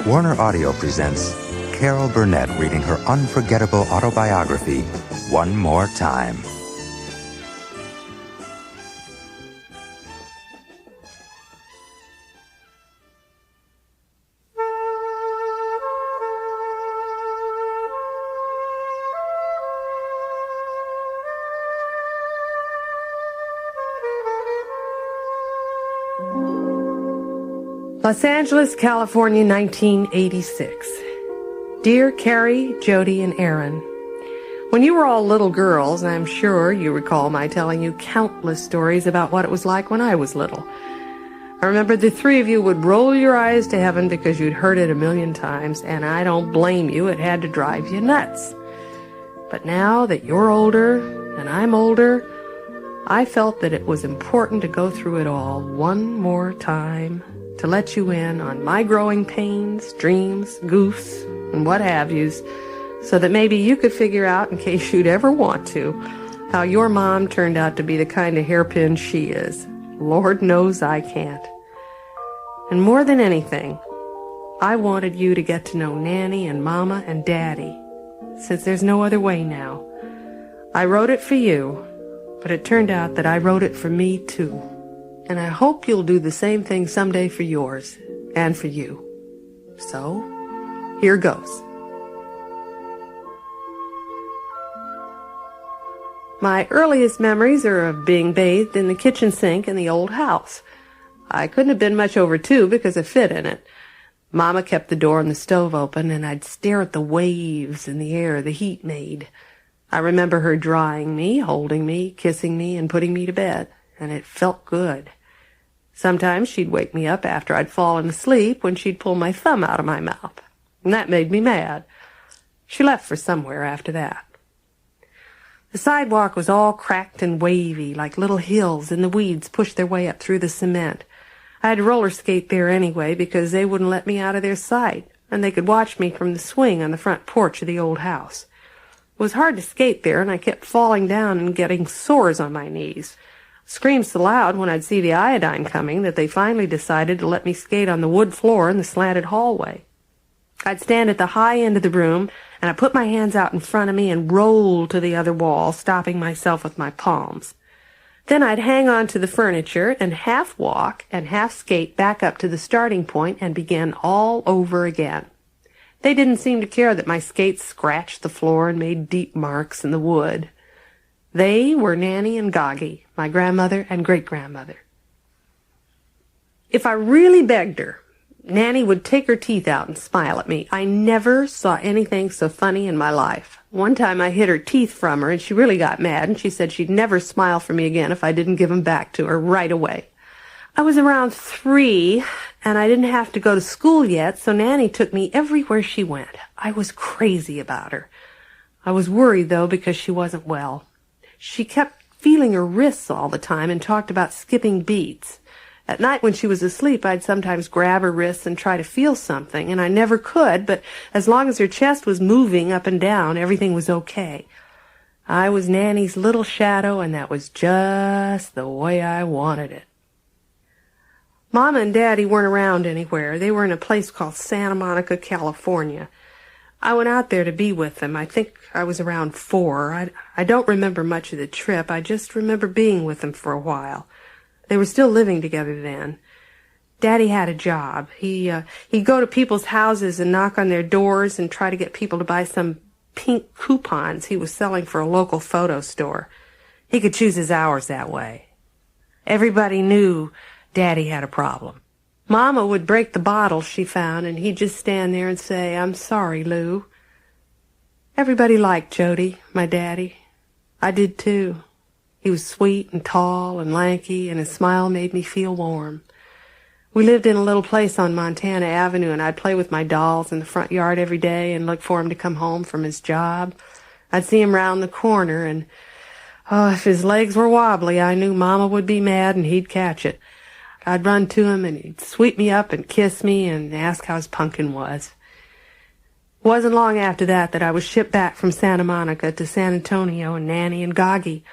Warner Audio presents Carol Burnett reading her unforgettable autobiography, One More Time. Los Angeles, California, 1986. Dear Carrie, Jody, and Aaron, when you were all little girls, I'm sure you recall my telling you countless stories about what it was like when I was little. I remember the three of you would roll your eyes to heaven because you'd heard it a million times, and I don't blame you. It had to drive you nuts. But now that you're older and I'm older, I felt that it was important to go through it all one more time, to let you in on my growing pains, dreams, goofs, and what have yous, so that maybe you could figure out, in case you'd ever want to, how your mom turned out to be the kind of hairpin she is. Lord knows I can't. And more than anything, I wanted you to get to know Nanny and Mama and Daddy, since there's no other way now. I wrote it for you, but it turned out that I wrote it for me too. And I hope you'll do the same thing someday for yours and for you. So, here goes. My earliest memories are of being bathed in the kitchen sink in the old house. I couldn't have been much over 2 because I fit in it. Mama kept the door and the stove open, and I'd stare at the waves in the air the heat made. I remember her drying me, holding me, kissing me, and putting me to bed, and it felt good. Sometimes she'd wake me up after I'd fallen asleep when she'd pull my thumb out of my mouth, and that made me mad. She left for somewhere after that. The sidewalk was all cracked and wavy, like little hills, and the weeds pushed their way up through the cement. I had to roller skate there anyway because they wouldn't let me out of their sight, and they could watch me from the swing on the front porch of the old house. It was hard to skate there, and I kept falling down and getting sores on my knees. Screamed so loud when I'd see the iodine coming that they finally decided to let me skate on the wood floor in the slanted hallway. I'd stand at the high end of the room, and I'd put my hands out in front of me and roll to the other wall, stopping myself with my palms. Then I'd hang on to the furniture and half walk and half skate back up to the starting point and begin all over again. They didn't seem to care that my skates scratched the floor and made deep marks in the wood. They were Nanny and Goggy, my grandmother and great-grandmother. If I really begged her, Nanny would take her teeth out and smile at me. I never saw anything so funny in my life. One time I hid her teeth from her, and she really got mad, and she said she'd never smile for me again if I didn't give them back to her right away. I was around 3, and I didn't have to go to school yet, so Nanny took me everywhere she went. I was crazy about her. I was worried, though, because she wasn't well. She kept feeling her wrists all the time and talked about skipping beats. At night when she was asleep, I'd sometimes grab her wrists and try to feel something, and I never could, but as long as her chest was moving up and down, everything was okay. I was Nanny's little shadow, and that was just the way I wanted it. Mama and Daddy weren't around anywhere. They were in a place called Santa Monica, California. I went out there to be with them. I think I was around 4. I don't remember much of the trip. I just remember being with them for a while. They were still living together then. Daddy had a job. He'd go to people's houses and knock on their doors and try to get people to buy some pink coupons he was selling for a local photo store. He could choose his hours that way. Everybody knew Daddy had a problem. Mama would break the bottles she found, and he'd just stand there and say, "I'm sorry, Lou." Everybody liked Jody, my daddy. I did too. He was sweet and tall and lanky, and his smile made me feel warm. We lived in a little place on Montana Avenue, and I'd play with my dolls in the front yard every day and look for him to come home from his job. I'd see him round the corner, and, if his legs were wobbly, I knew Mama would be mad and he'd catch it. I'd run to him, and he'd sweep me up and kiss me and ask how his pumpkin was. It wasn't long after that I was shipped back from Santa Monica to San Antonio and Nanny and Goggy.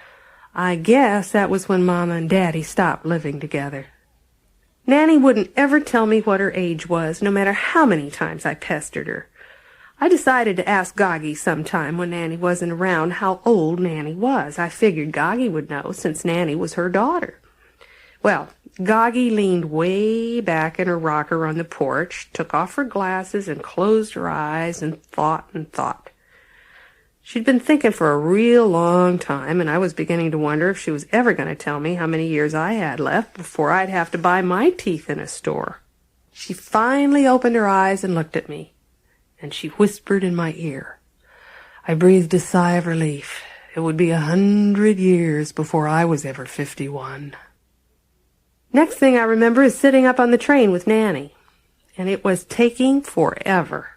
I guess that was when Mama and Daddy stopped living together. Nanny wouldn't ever tell me what her age was, no matter how many times I pestered her. I decided to ask Goggy sometime when Nanny wasn't around how old Nanny was. I figured Goggy would know, since Nanny was her daughter. Well, Goggy leaned way back in her rocker on the porch, took off her glasses and closed her eyes and thought and thought. She'd been thinking for a real long time, and I was beginning to wonder if she was ever going to tell me how many years I had left before I'd have to buy my teeth in a store. She finally opened her eyes and looked at me, and she whispered in my ear. I breathed a sigh of relief. It would be 100 years before I was ever 51. Next thing I remember is sitting up on the train with Nanny, and it was taking forever.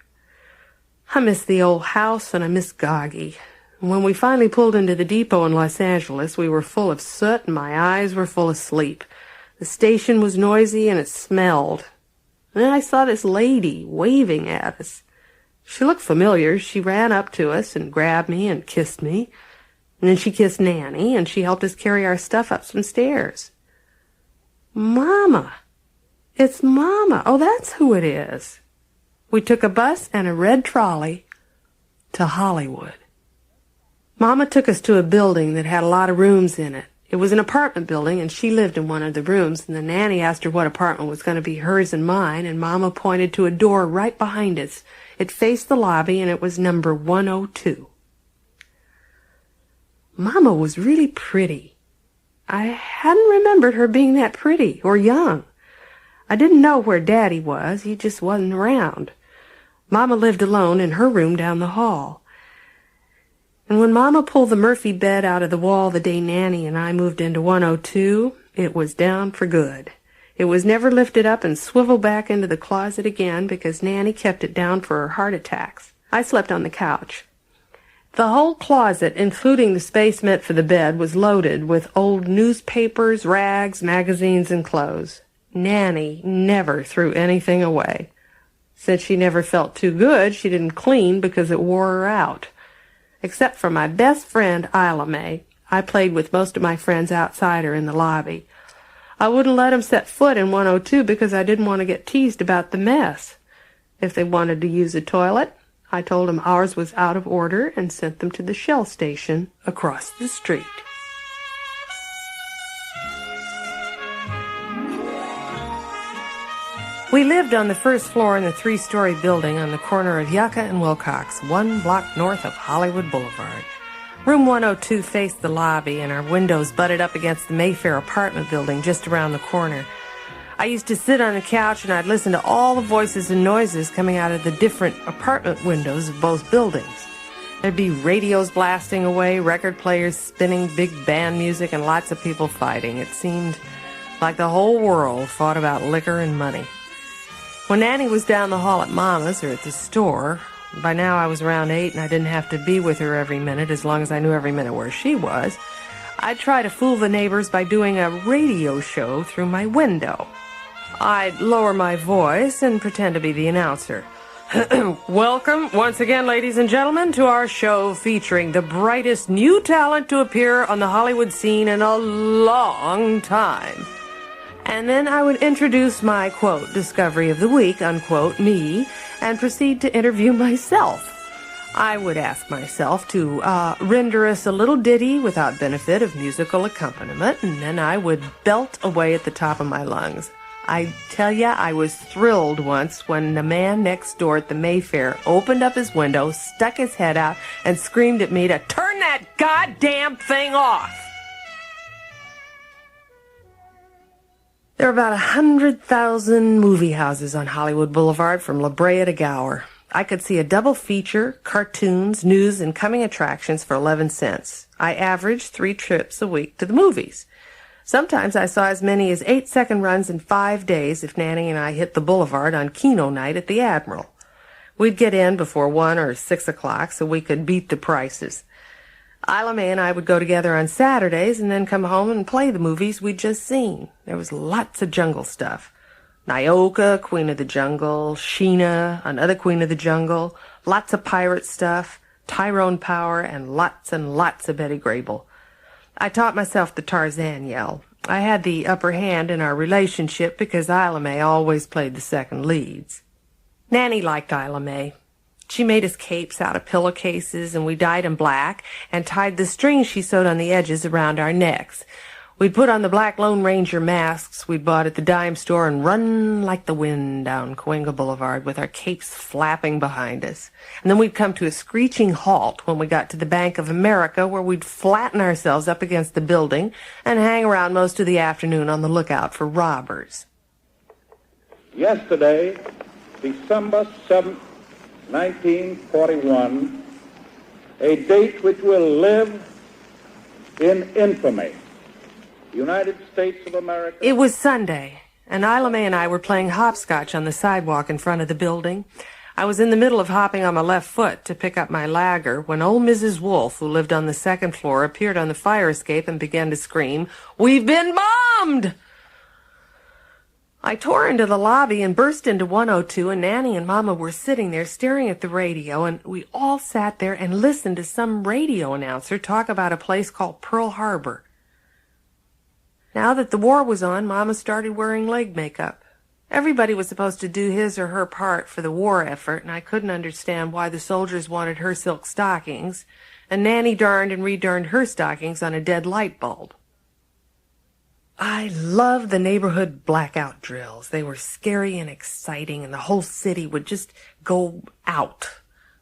I miss the old house and I miss Goggy. When we finally pulled into the depot in Los Angeles, we were full of soot and my eyes were full of sleep. The station was noisy and it smelled. And then I saw this lady waving at us. She looked familiar. She ran up to us and grabbed me and kissed me. And then she kissed Nanny and she helped us carry our stuff up some stairs. Mama. It's Mama. Oh, that's who it is. We took a bus and a red trolley to Hollywood. Mama took us to a building that had a lot of rooms in it. It was an apartment building, and she lived in one of the rooms, and the nanny asked her what apartment was going to be hers and mine, and Mama pointed to a door right behind us. It faced the lobby, and it was number 102. Mama was really pretty. I hadn't remembered her being that pretty or young. I didn't know where Daddy was. He just wasn't around. Mama lived alone in her room down the hall. And when Mama pulled the Murphy bed out of the wall the day Nanny and I moved into 102, it was down for good. It was never lifted up and swiveled back into the closet again because Nanny kept it down for her heart attacks. I slept on the couch. The whole closet, including the space meant for the bed, was loaded with old newspapers, rags, magazines, and clothes. Nanny never threw anything away. Since she never felt too good, she didn't clean because it wore her out. Except for my best friend, Isla Mae, I played with most of my friends outside or in the lobby. I wouldn't let them set foot in 102 because I didn't want to get teased about the mess. If they wanted to use a toilet, I told them ours was out of order and sent them to the Shell station across the street. We lived on the first floor in a 3-story building on the corner of Yucca and Wilcox, 1 block north of Hollywood Boulevard. Room 102 faced the lobby, and our windows butted up against the Mayfair apartment building just around the corner. I used to sit on the couch and I'd listen to all the voices and noises coming out of the different apartment windows of both buildings. There'd be radios blasting away, record players spinning big band music, and lots of people fighting. It seemed like the whole world fought about liquor and money. When Nanny was down the hall at Mama's or at the store, by now I was around 8 and I didn't have to be with her every minute as long as I knew every minute where she was, I'd try to fool the neighbors by doing a radio show through my window. I'd lower my voice and pretend to be the announcer. Welcome once again, ladies and gentlemen, to our show featuring the brightest new talent to appear on the Hollywood scene in a long time. And then I would introduce my, quote, discovery of the week, unquote, me, and proceed to interview myself. I would ask myself to render us a little ditty without benefit of musical accompaniment, and then I would belt away at the top of my lungs. I tell ya, I was thrilled once when the man next door at the Mayfair opened up his window, stuck his head out, and screamed at me to turn that goddamn thing off. There are about 100,000 movie houses on Hollywood Boulevard from La Brea to Gower. I could see a double feature, cartoons, news, and coming attractions for 11 cents. I averaged 3 trips a week to the movies. Sometimes I saw as many as 8 second runs in 5 days if Nanny and I hit the boulevard on Keno night at the Admiral. We'd get in before 1 or 6 o'clock so we could beat the prices. Isla Mae and I would go together on Saturdays and then come home and play the movies we'd just seen. There was lots of jungle stuff. Nyoka, Queen of the Jungle, Sheena, another Queen of the Jungle, lots of pirate stuff, Tyrone Power, and lots of Betty Grable. I taught myself the Tarzan yell. I had the upper hand in our relationship because Isla Mae always played the second leads. Nanny liked Isla Mae. She made us capes out of pillowcases, and we dyed them black and tied the strings she sewed on the edges around our necks. We'd put on the black Lone Ranger masks we'd bought at the dime store and run like the wind down Cahuenga Boulevard with our capes flapping behind us. And then we'd come to a screeching halt when we got to the Bank of America, where we'd flatten ourselves up against the building and hang around most of the afternoon on the lookout for robbers. Yesterday, December 7th, 1941, a date which will live in infamy. United States of America. It was Sunday, and Isla Mae and I were playing hopscotch on the sidewalk in front of the building. I was in the middle of hopping on my left foot to pick up my lagger when old Mrs. Wolfe, who lived on the second floor, appeared on the fire escape and began to scream, "We've been bombed!" I tore into the lobby and burst into 102, and Nanny and Mama were sitting there staring at the radio, and we all sat there and listened to some radio announcer talk about a place called Pearl Harbor. Now that the war was on, Mama started wearing leg makeup. Everybody was supposed to do his or her part for the war effort, and I couldn't understand why the soldiers wanted her silk stockings, and Nanny darned and redarned her stockings on a dead light bulb. I loved the neighborhood blackout drills. They were scary and exciting, and the whole city would just go out.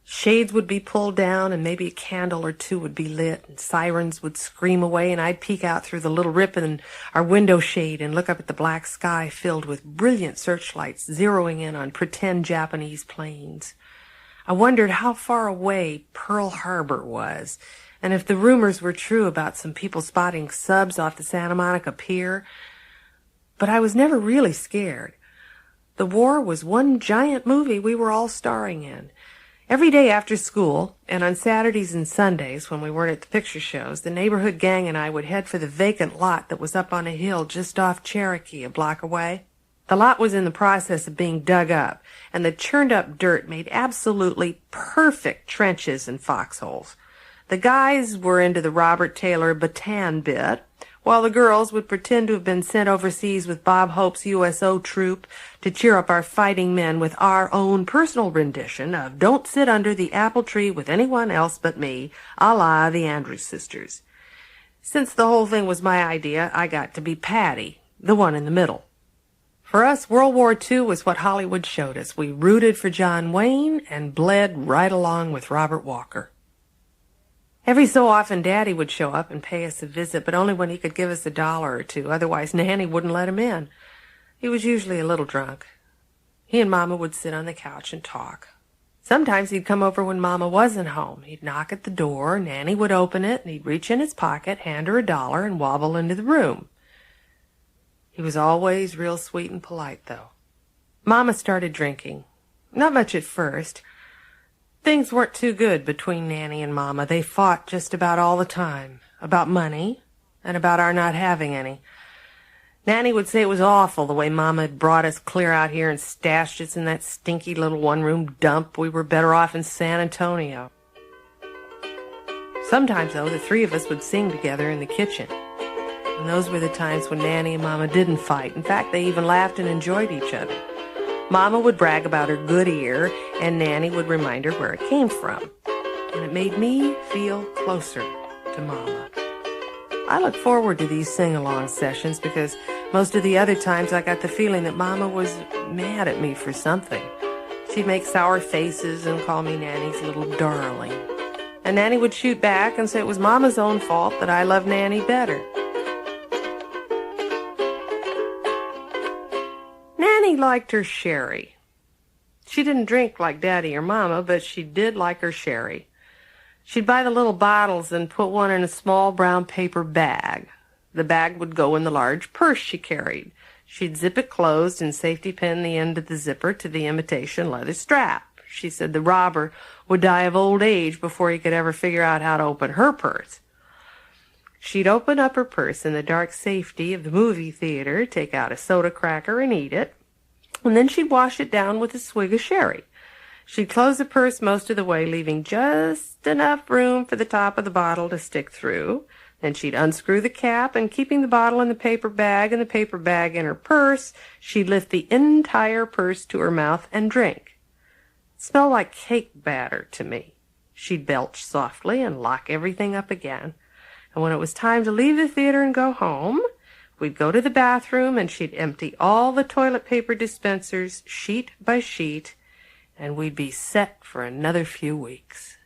Shades would be pulled down, and maybe a candle or two would be lit, and sirens would scream away, and I'd peek out through the little rip in our window shade and look up at the black sky filled with brilliant searchlights zeroing in on pretend Japanese planes. I wondered how far away Pearl Harbor was, and if the rumors were true about some people spotting subs off the Santa Monica Pier. But I was never really scared. The war was one giant movie we were all starring in. Every day after school, and on Saturdays and Sundays when we weren't at the picture shows, the neighborhood gang and I would head for the vacant lot that was up on a hill just off Cherokee, a block away. The lot was in the process of being dug up, and the churned-up dirt made absolutely perfect trenches and foxholes. The guys were into the Robert Taylor Bataan bit, while the girls would pretend to have been sent overseas with Bob Hope's USO troop to cheer up our fighting men with our own personal rendition of Don't Sit Under the Apple Tree with Anyone Else But Me, a la the Andrews Sisters. Since the whole thing was my idea, I got to be Patty, the one in the middle. For us, World War II was what Hollywood showed us. We rooted for John Wayne and bled right along with Robert Walker. Every so often, Daddy would show up and pay us a visit, but only when he could give us $1 or $2. Otherwise, Nanny wouldn't let him in. He was usually a little drunk. He and Mama would sit on the couch and talk. Sometimes he'd come over when Mama wasn't home. He'd knock at the door, Nanny would open it, and he'd reach in his pocket, hand her $1, and wobble into the room. He was always real sweet and polite, though. Mama started drinking. Not much at first. Things weren't too good between Nanny and Mama. They fought just about all the time, about money and about our not having any. Nanny would say it was awful the way Mama had brought us clear out here and stashed us in that stinky little one-room dump. We were better off in San Antonio. Sometimes, though, the three of us would sing together in the kitchen. And those were the times when Nanny and Mama didn't fight. In fact, they even laughed and enjoyed each other. Mama would brag about her good ear, and Nanny would remind her where it came from. And it made me feel closer to Mama. I look forward to these sing-along sessions because most of the other times I got the feeling that Mama was mad at me for something. She'd make sour faces and call me Nanny's little darling. And Nanny would shoot back and say it was Mama's own fault that I loved Nanny better. Nanny liked her sherry. She didn't drink like Daddy or Mama, but she did like her sherry. She'd buy the little bottles and put one in a small brown paper bag. The bag would go in the large purse she carried. She'd zip it closed and safety pin the end of the zipper to the imitation leather strap. She said the robber would die of old age before he could ever figure out how to open her purse. She'd open up her purse in the dark safety of the movie theater, take out a soda cracker and eat it, and then she'd wash it down with a swig of sherry. She'd close the purse most of the way, leaving just enough room for the top of the bottle to stick through. Then she'd unscrew the cap, and keeping the bottle in the paper bag and the paper bag in her purse, she'd lift the entire purse to her mouth and drink. It smelled like cake batter to me. She'd belch softly and lock everything up again. And when it was time to leave the theater and go home, we'd go to the bathroom, and she'd empty all the toilet paper dispensers, sheet by sheet, and we'd be set for another few weeks.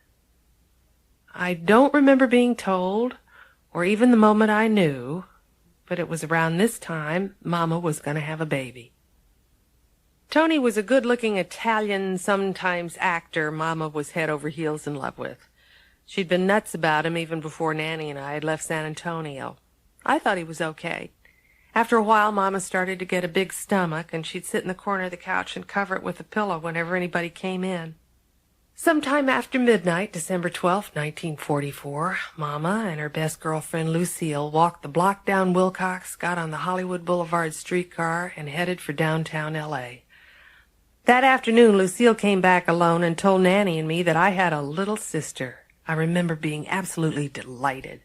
I don't remember being told, or even the moment I knew, but it was around this time Mama was going to have a baby. Tony was a good-looking Italian, sometimes actor Mama was head over heels in love with. She'd been nuts about him even before Nanny and I had left San Antonio. I thought he was okay. After a while, Mama started to get a big stomach, and she'd sit in the corner of the couch and cover it with a pillow whenever anybody came in. Sometime after midnight, December 12th, 1944, Mama and her best girlfriend, Lucille, walked the block down Wilcox, got on the Hollywood Boulevard streetcar, and headed for downtown L.A. That afternoon, Lucille came back alone and told Nanny and me that I had a little sister. I remember being absolutely delighted,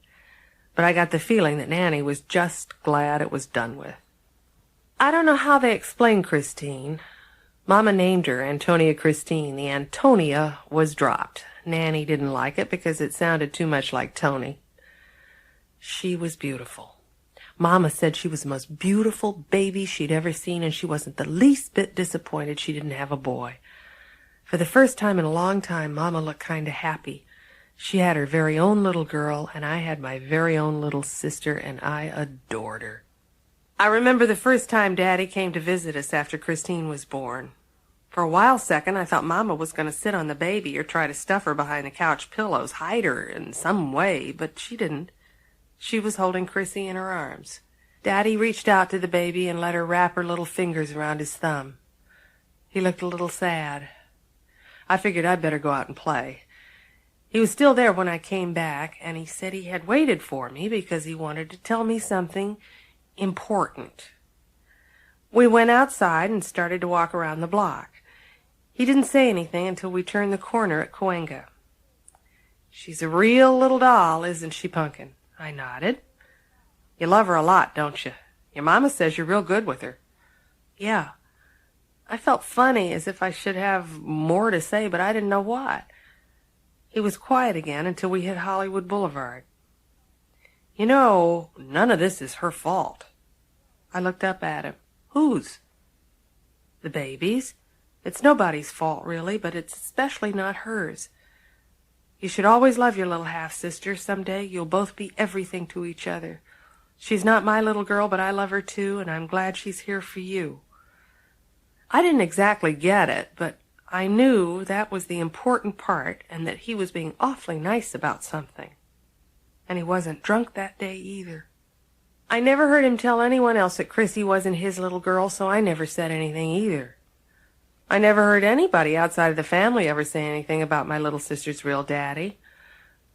but I got the feeling that Nanny was just glad it was done with. I don't know how they explain Christine. Mama named her Antonia Christine. The Antonia was dropped. Nanny didn't like it because it sounded too much like Tony. She was beautiful. Mama said she was the most beautiful baby she'd ever seen, and she wasn't the least bit disappointed she didn't have a boy. For the first time in a long time, Mama looked kind of happy. She had her very own little girl, and I had my very own little sister, and I adored her. I remember the first time Daddy came to visit us after Christine was born. For a while second, I thought Mama was going to sit on the baby or try to stuff her behind the couch pillows, hide her in some way, but she didn't. She was holding Chrissy in her arms. Daddy reached out to the baby and let her wrap her little fingers around his thumb. He looked a little sad. I figured I'd better go out and play. He was still there when I came back, and he said he had waited for me because he wanted to tell me something important. We went outside and started to walk around the block. He didn't say anything until we turned the corner at Cahuenga. "She's a real little doll, isn't she, Punkin?" I nodded. "You love her a lot, don't you? Your mama says you're real good with her." "Yeah." I felt funny, as if I should have more to say, but I didn't know what. He was quiet again until we hit Hollywood Boulevard. "You know, none of this is her fault." I looked up at him. "Whose?" "The baby's. It's nobody's fault, really, but it's especially not hers. You should always love your little half-sister. Someday you'll both be everything to each other. She's not my little girl, but I love her too, and I'm glad she's here for you." I didn't exactly get it, but I knew that was the important part, and that he was being awfully nice about something. And he wasn't drunk that day either. I never heard him tell anyone else that Chrissy wasn't his little girl, so I never said anything either. I never heard anybody outside of the family ever say anything about my little sister's real daddy.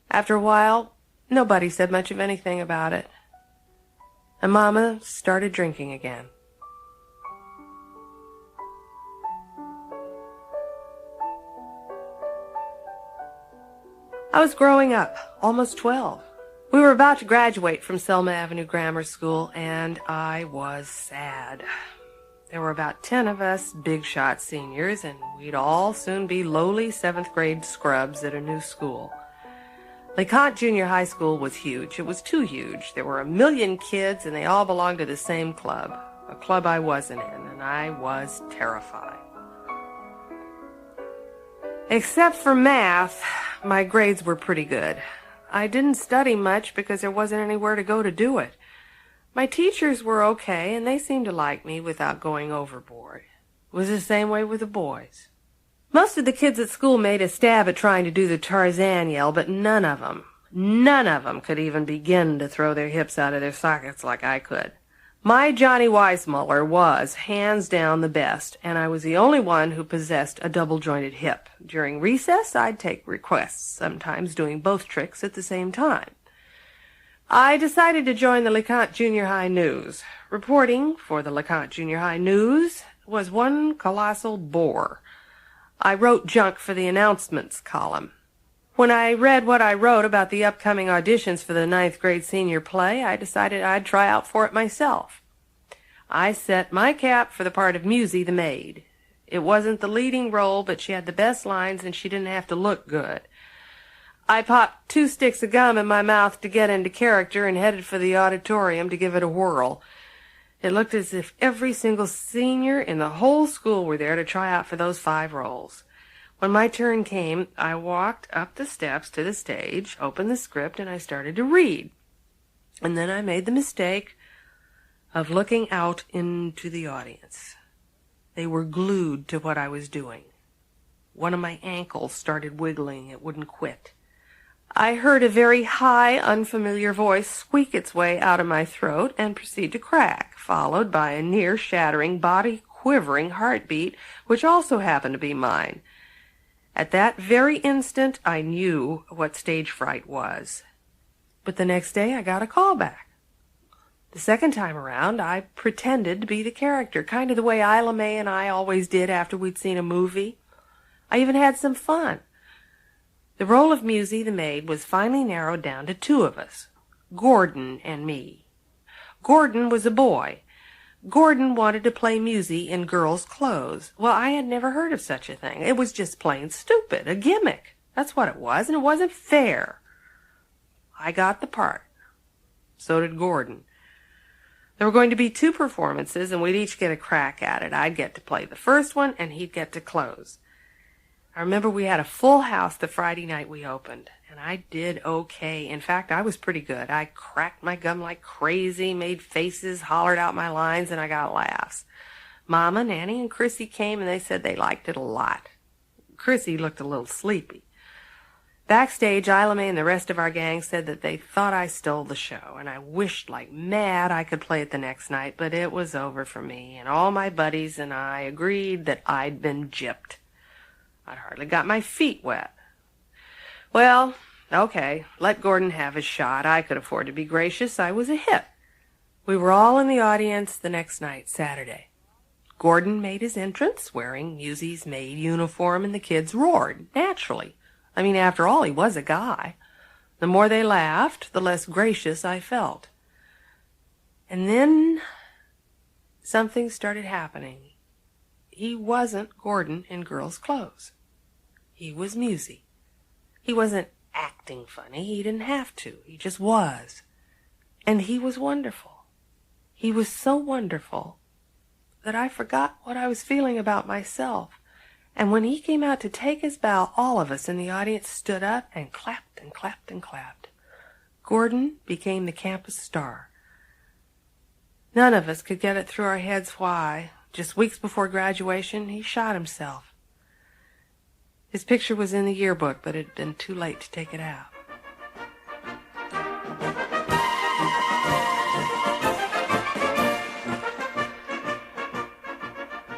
After a while, nobody said much of anything about it. And Mama started drinking again. I was growing up, almost 12. We were about to graduate from Selma Avenue Grammar School, and I was sad. There were about 10 of us big-shot seniors, and we'd all soon be lowly 7th-grade scrubs at a new school. LeConte Junior High School was huge. It was too huge. There were 1 million kids, and they all belonged to the same club, a club I wasn't in, and I was terrified. Except for math, my grades were pretty good. I didn't study much because there wasn't anywhere to go to do it. My teachers were okay, and they seemed to like me without going overboard. It was the same way with the boys. Most of the kids at school made a stab at trying to do the Tarzan yell, but none of them could even begin to throw their hips out of their sockets like I could. My Johnny Weissmuller was, hands down, the best, and I was the only one who possessed a double-jointed hip. During recess, I'd take requests, sometimes doing both tricks at the same time. I decided to join the LeConte Junior High News. Reporting for the LeConte Junior High News was one colossal bore. I wrote junk for the announcements column. When I read what I wrote about the upcoming auditions for the 9th grade senior play, I decided I'd try out for it myself. I set my cap for the part of Musie the maid. It wasn't the leading role, but she had the best lines and she didn't have to look good. I popped 2 sticks of gum in my mouth to get into character and headed for the auditorium to give it a whirl. It looked as if every single senior in the whole school were there to try out for those 5 roles. When my turn came, I walked up the steps to the stage, opened the script, and I started to read. And then I made the mistake of looking out into the audience. They were glued to what I was doing. One of my ankles started wiggling. It wouldn't quit. I heard a very high, unfamiliar voice squeak its way out of my throat and proceed to crack, followed by a near-shattering, body-quivering heartbeat, which also happened to be mine. At that very instant, I knew what stage fright was. But the next day, I got a call back. The second time around, I pretended to be the character, kind of the way Ila Mae and I always did after we'd seen a movie. I even had some fun. The role of Musie the maid was finally narrowed down to 2 of us, Gordon and me. Gordon was a boy. Gordon wanted to play Musie in girls' clothes. Well, I had never heard of such a thing. It was just plain stupid, a gimmick. That's what it was, and it wasn't fair. I got the part. So did Gordon. There were going to be 2 performances, and we'd each get a crack at it. I'd get to play the first one, and he'd get to close. I remember we had a full house the Friday night we opened, and I did okay. In fact, I was pretty good. I cracked my gum like crazy, made faces, hollered out my lines, and I got laughs. Mama, Nanny, and Chrissy came, and they said they liked it a lot. Chrissy looked a little sleepy. Backstage, Ila Mae and the rest of our gang said that they thought I stole the show, and I wished like mad I could play it the next night, but it was over for me, and all my buddies and I agreed that I'd been gypped. I'd hardly got my feet wet. Well, okay, let Gordon have his shot. I could afford to be gracious. I was a hit. We were all in the audience the next night, Saturday. Gordon made his entrance, wearing Musie's maid uniform, and the kids roared, naturally. I mean, after all, he was a guy. The more they laughed, the less gracious I felt. And then something started happening. He wasn't Gordon in girls' clothes. He was Musie. He wasn't acting funny. He didn't have to. He just was. And he was wonderful. He was so wonderful that I forgot what I was feeling about myself. And when he came out to take his bow, all of us in the audience stood up and clapped and clapped and clapped. Gordon became the campus star. None of us could get it through our heads why. Just weeks before graduation, he shot himself. His picture was in the yearbook, but it had been too late to take it out.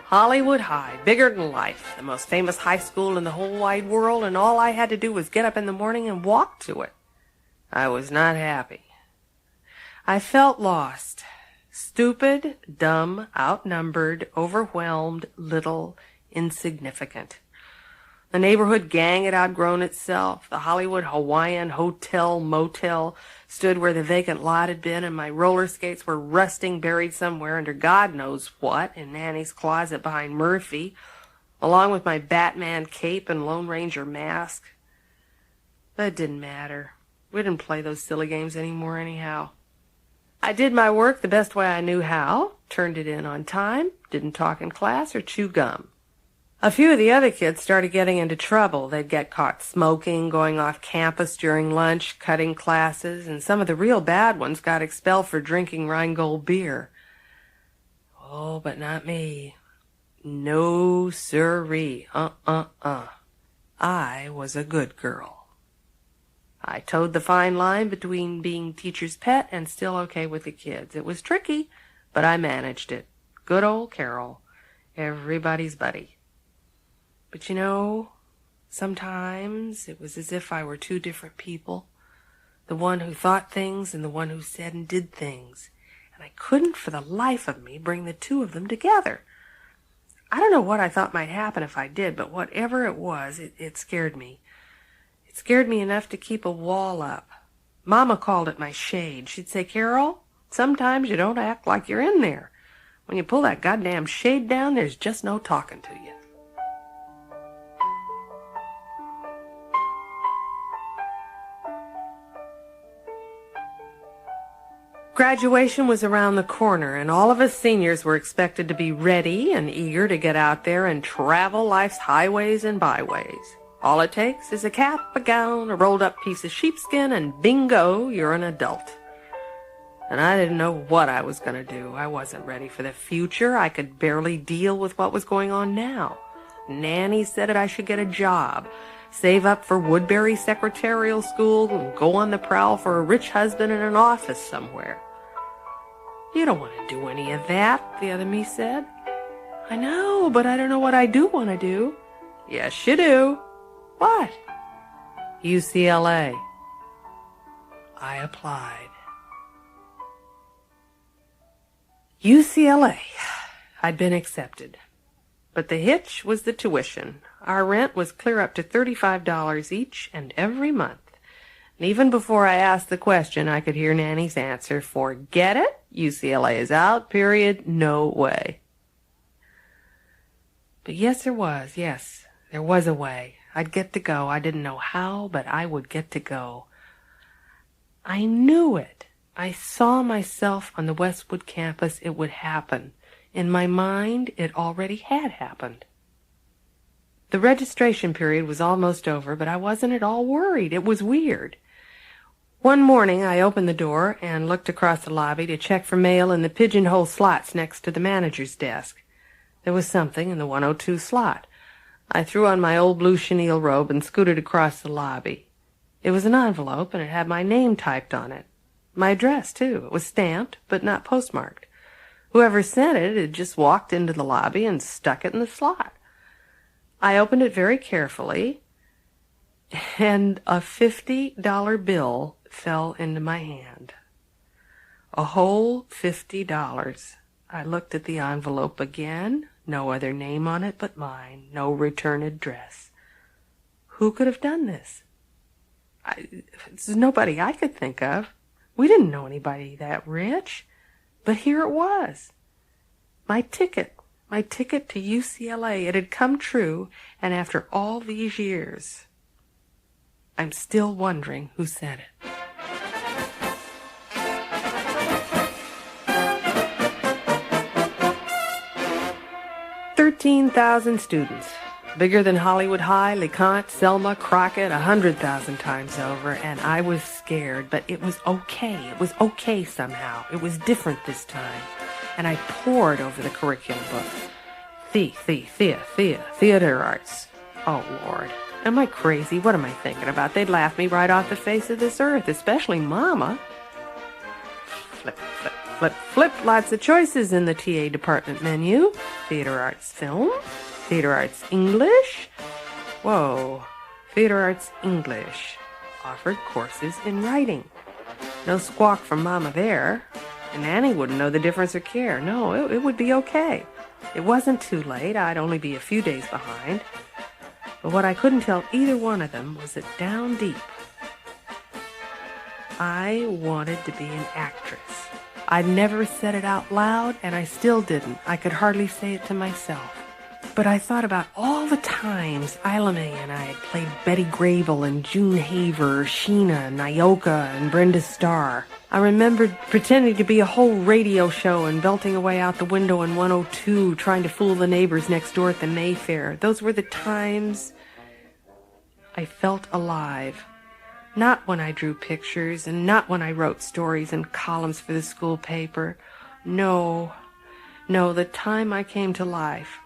Hollywood High, bigger than life, the most famous high school in the whole wide world, and all I had to do was get up in the morning and walk to it. I was not happy. I felt lost. Stupid, dumb, outnumbered, overwhelmed, little, insignificant. The neighborhood gang had outgrown itself. The Hollywood Hawaiian Hotel Motel stood where the vacant lot had been, and my roller skates were rusting, buried somewhere under God knows what, in Nanny's closet behind Murphy, along with my Batman cape and Lone Ranger mask. But it didn't matter. We didn't play those silly games anymore anyhow. I did my work the best way I knew how, turned it in on time, didn't talk in class or chew gum. A few of the other kids started getting into trouble. They'd get caught smoking, going off campus during lunch, cutting classes, and some of the real bad ones got expelled for drinking Rheingold beer. Oh, but not me. No siree. I was a good girl. I towed the fine line between being teacher's pet and still okay with the kids. It was tricky, but I managed it. Good old Carol. Everybody's buddy. But you know, sometimes it was as if I were two different people. The one who thought things and the one who said and did things. And I couldn't for the life of me bring the two of them together. I don't know what I thought might happen if I did, but whatever it was, it scared me. It scared me enough to keep a wall up. Mama called it my shade. She'd say, "Carol, sometimes you don't act like you're in there. When you pull that goddamn shade down, there's just no talking to you." Graduation was around the corner, and all of us seniors were expected to be ready and eager to get out there and travel life's highways and byways. All it takes is a cap, a gown, a rolled-up piece of sheepskin, and bingo, you're an adult. And I didn't know what I was going to do. I wasn't ready for the future. I could barely deal with what was going on now. Nanny said that I should get a job, save up for Woodbury secretarial school, and go on the prowl for a rich husband in an office somewhere. "You don't want to do any of that," the other me said. "I know, but I don't know what I do want to do." "Yes, you do." "What?" "UCLA. I applied. UCLA. I'd been accepted. But the hitch was the tuition. Our rent was clear up to $35 each and every month. And even before I asked the question, I could hear Nanny's answer: "Forget it. UCLA is out, period. No way." But yes, there was. Yes, there was a way. I'd get to go. I didn't know how, but I would get to go. I knew it. I saw myself on the Westwood campus. It would happen. In my mind, it already had happened. The registration period was almost over, but I wasn't at all worried. It was weird. One morning, I opened the door and looked across the lobby to check for mail in the pigeonhole slots next to the manager's desk. There was something in the 102 slot. I threw on my old blue chenille robe and scooted across the lobby. It was an envelope, and it had my name typed on it. My address, too. It was stamped, but not postmarked. Whoever sent it had just walked into the lobby and stuck it in the slot. I opened it very carefully, and a $50 bill fell into my hand. A whole $50. I looked at the envelope again. No other name on it but mine. No return address. Who could have done this? There's nobody I could think of. We didn't know anybody that rich. But here it was. My ticket to UCLA. It had come true, and after all these years, I'm still wondering who sent it. $13,000 students. Bigger than Hollywood High, LeConte, Selma, Crockett, 100,000 times over, and I was scared, but it was okay. It was okay somehow. It was different this time. And I pored over the curriculum book. Theater arts. Oh, Lord. Am I crazy? What am I thinking about? They'd laugh me right off the face of this earth, especially Mama. Flip. Lots of choices in the TA department menu. Theater arts film. Theater arts English. Whoa. Theater arts English. Offered courses in writing. No squawk from Mama there. And Annie wouldn't know the difference or care. No, it would be okay. It wasn't too late. I'd only be a few days behind. But what I couldn't tell either one of them was that down deep, I wanted to be an actress. I'd never said it out loud, and I still didn't. I could hardly say it to myself. But I thought about all the times Isla Mae and I had played Betty Grable and June Haver, Sheena, Nyoka, and Brenda Starr. I remembered pretending to be a whole radio show and belting away out the window in 102, trying to fool the neighbors next door at the Mayfair. Those were the times I felt alive. Not when I drew pictures, and not when I wrote stories and columns for the school paper. No, the time I came to life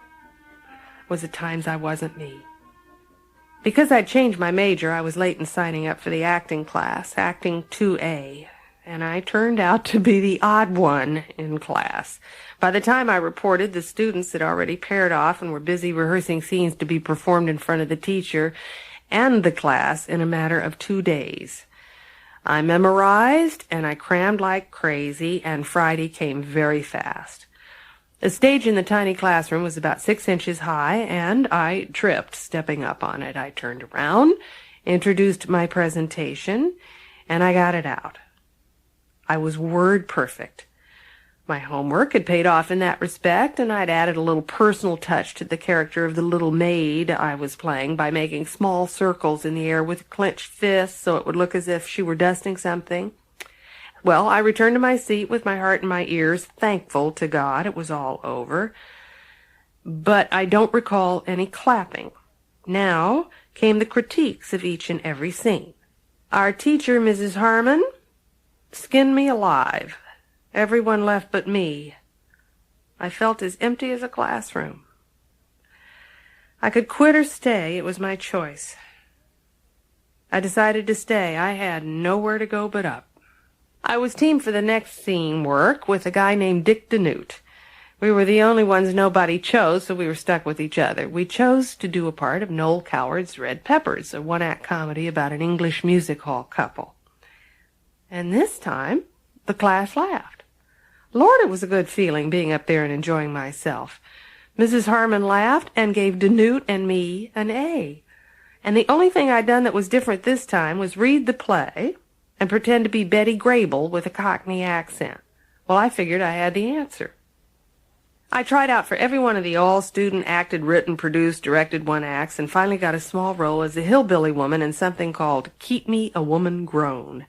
was the times I wasn't me. Because I'd changed my major, I was late in signing up for the acting class, acting 2A, and I turned out to be the odd one in class. By the time I reported, the students had already paired off and were busy rehearsing scenes to be performed in front of the teacher and the class in a matter of 2 days. I memorized, and I crammed like crazy, and Friday came very fast. The stage in the tiny classroom was about 6 inches high, and I tripped stepping up on it. I turned around. introduced my presentation, and I got it out. I was word perfect. My homework had paid off in that respect, and I'd added a little personal touch to the character of the little maid I was playing by making small circles in the air with clenched fists so it would look as if she were dusting something. Well, I returned to my seat with my heart in my ears, thankful to God it was all over. But I don't recall any clapping. Now came the critiques of each and every scene. Our teacher, Mrs. Harmon, skinned me alive. Everyone left but me. I felt as empty as a classroom. I could quit or stay. It was my choice. I decided to stay. I had nowhere to go but up. I was teamed for the next scene work with a guy named Dick Danute. We were the only ones nobody chose, so we were stuck with each other. We chose to do a part of Noel Coward's Red Peppers, a one-act comedy about an English music hall couple. And this time, the class laughed. Lord, it was a good feeling being up there and enjoying myself. Mrs. Harmon laughed and gave Danute and me an A. And the only thing I'd done that was different this time was read the play and pretend to be Betty Grable with a Cockney accent. Well, I figured I had the answer. I tried out for every one of the all-student acted, written, produced, directed one-acts, and finally got a small role as a hillbilly woman in something called Keep Me a Woman Grown.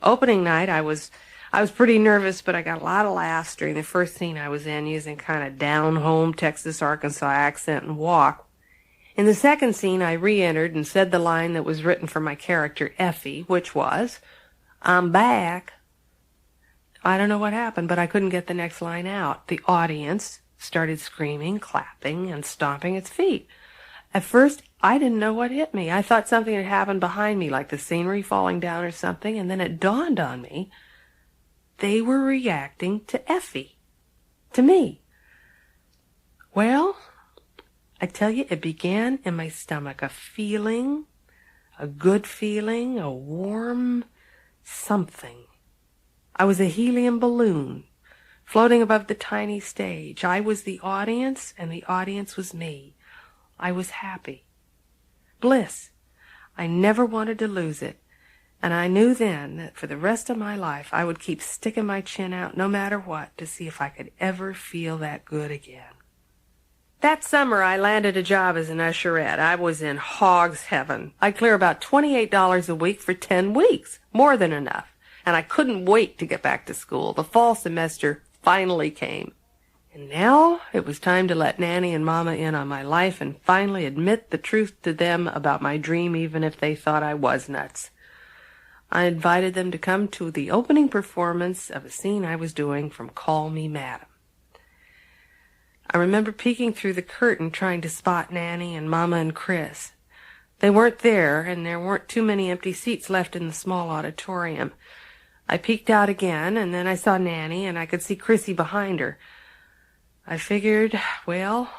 Opening night, I was pretty nervous, but I got a lot of laughs during the first scene I was in, using kind of down-home Texas, Arkansas accent and walk. In the second scene, I re-entered and said the line that was written for my character, Effie, which was, "I'm back." I don't know what happened, but I couldn't get the next line out. The audience started screaming, clapping, and stomping its feet. At first, I didn't know what hit me. I thought something had happened behind me, like the scenery falling down or something, and then it dawned on me. They were reacting to Effie, to me. Well, I tell you, it began in my stomach, a feeling, a good feeling, a warm something. I was a helium balloon floating above the tiny stage. I was the audience, and the audience was me. I was happy. Bliss. I never wanted to lose it. And I knew then that for the rest of my life I would keep sticking my chin out no matter what to see if I could ever feel that good again. That summer I landed a job as an usherette. I was in hog's heaven. I'd clear about $28 a week for 10 weeks, more than enough. And I couldn't wait to get back to school. The fall semester finally came. And now it was time to let Nanny and Mama in on my life and finally admit the truth to them about my dream, even if they thought I was nuts. I invited them to come to the opening performance of a scene I was doing from Call Me Madam. I remember peeking through the curtain trying to spot Nanny and Mama and Chris. They weren't there, and there weren't too many empty seats left in the small auditorium. I peeked out again, and then I saw Nanny, and I could see Chrissy behind her. I figured, well,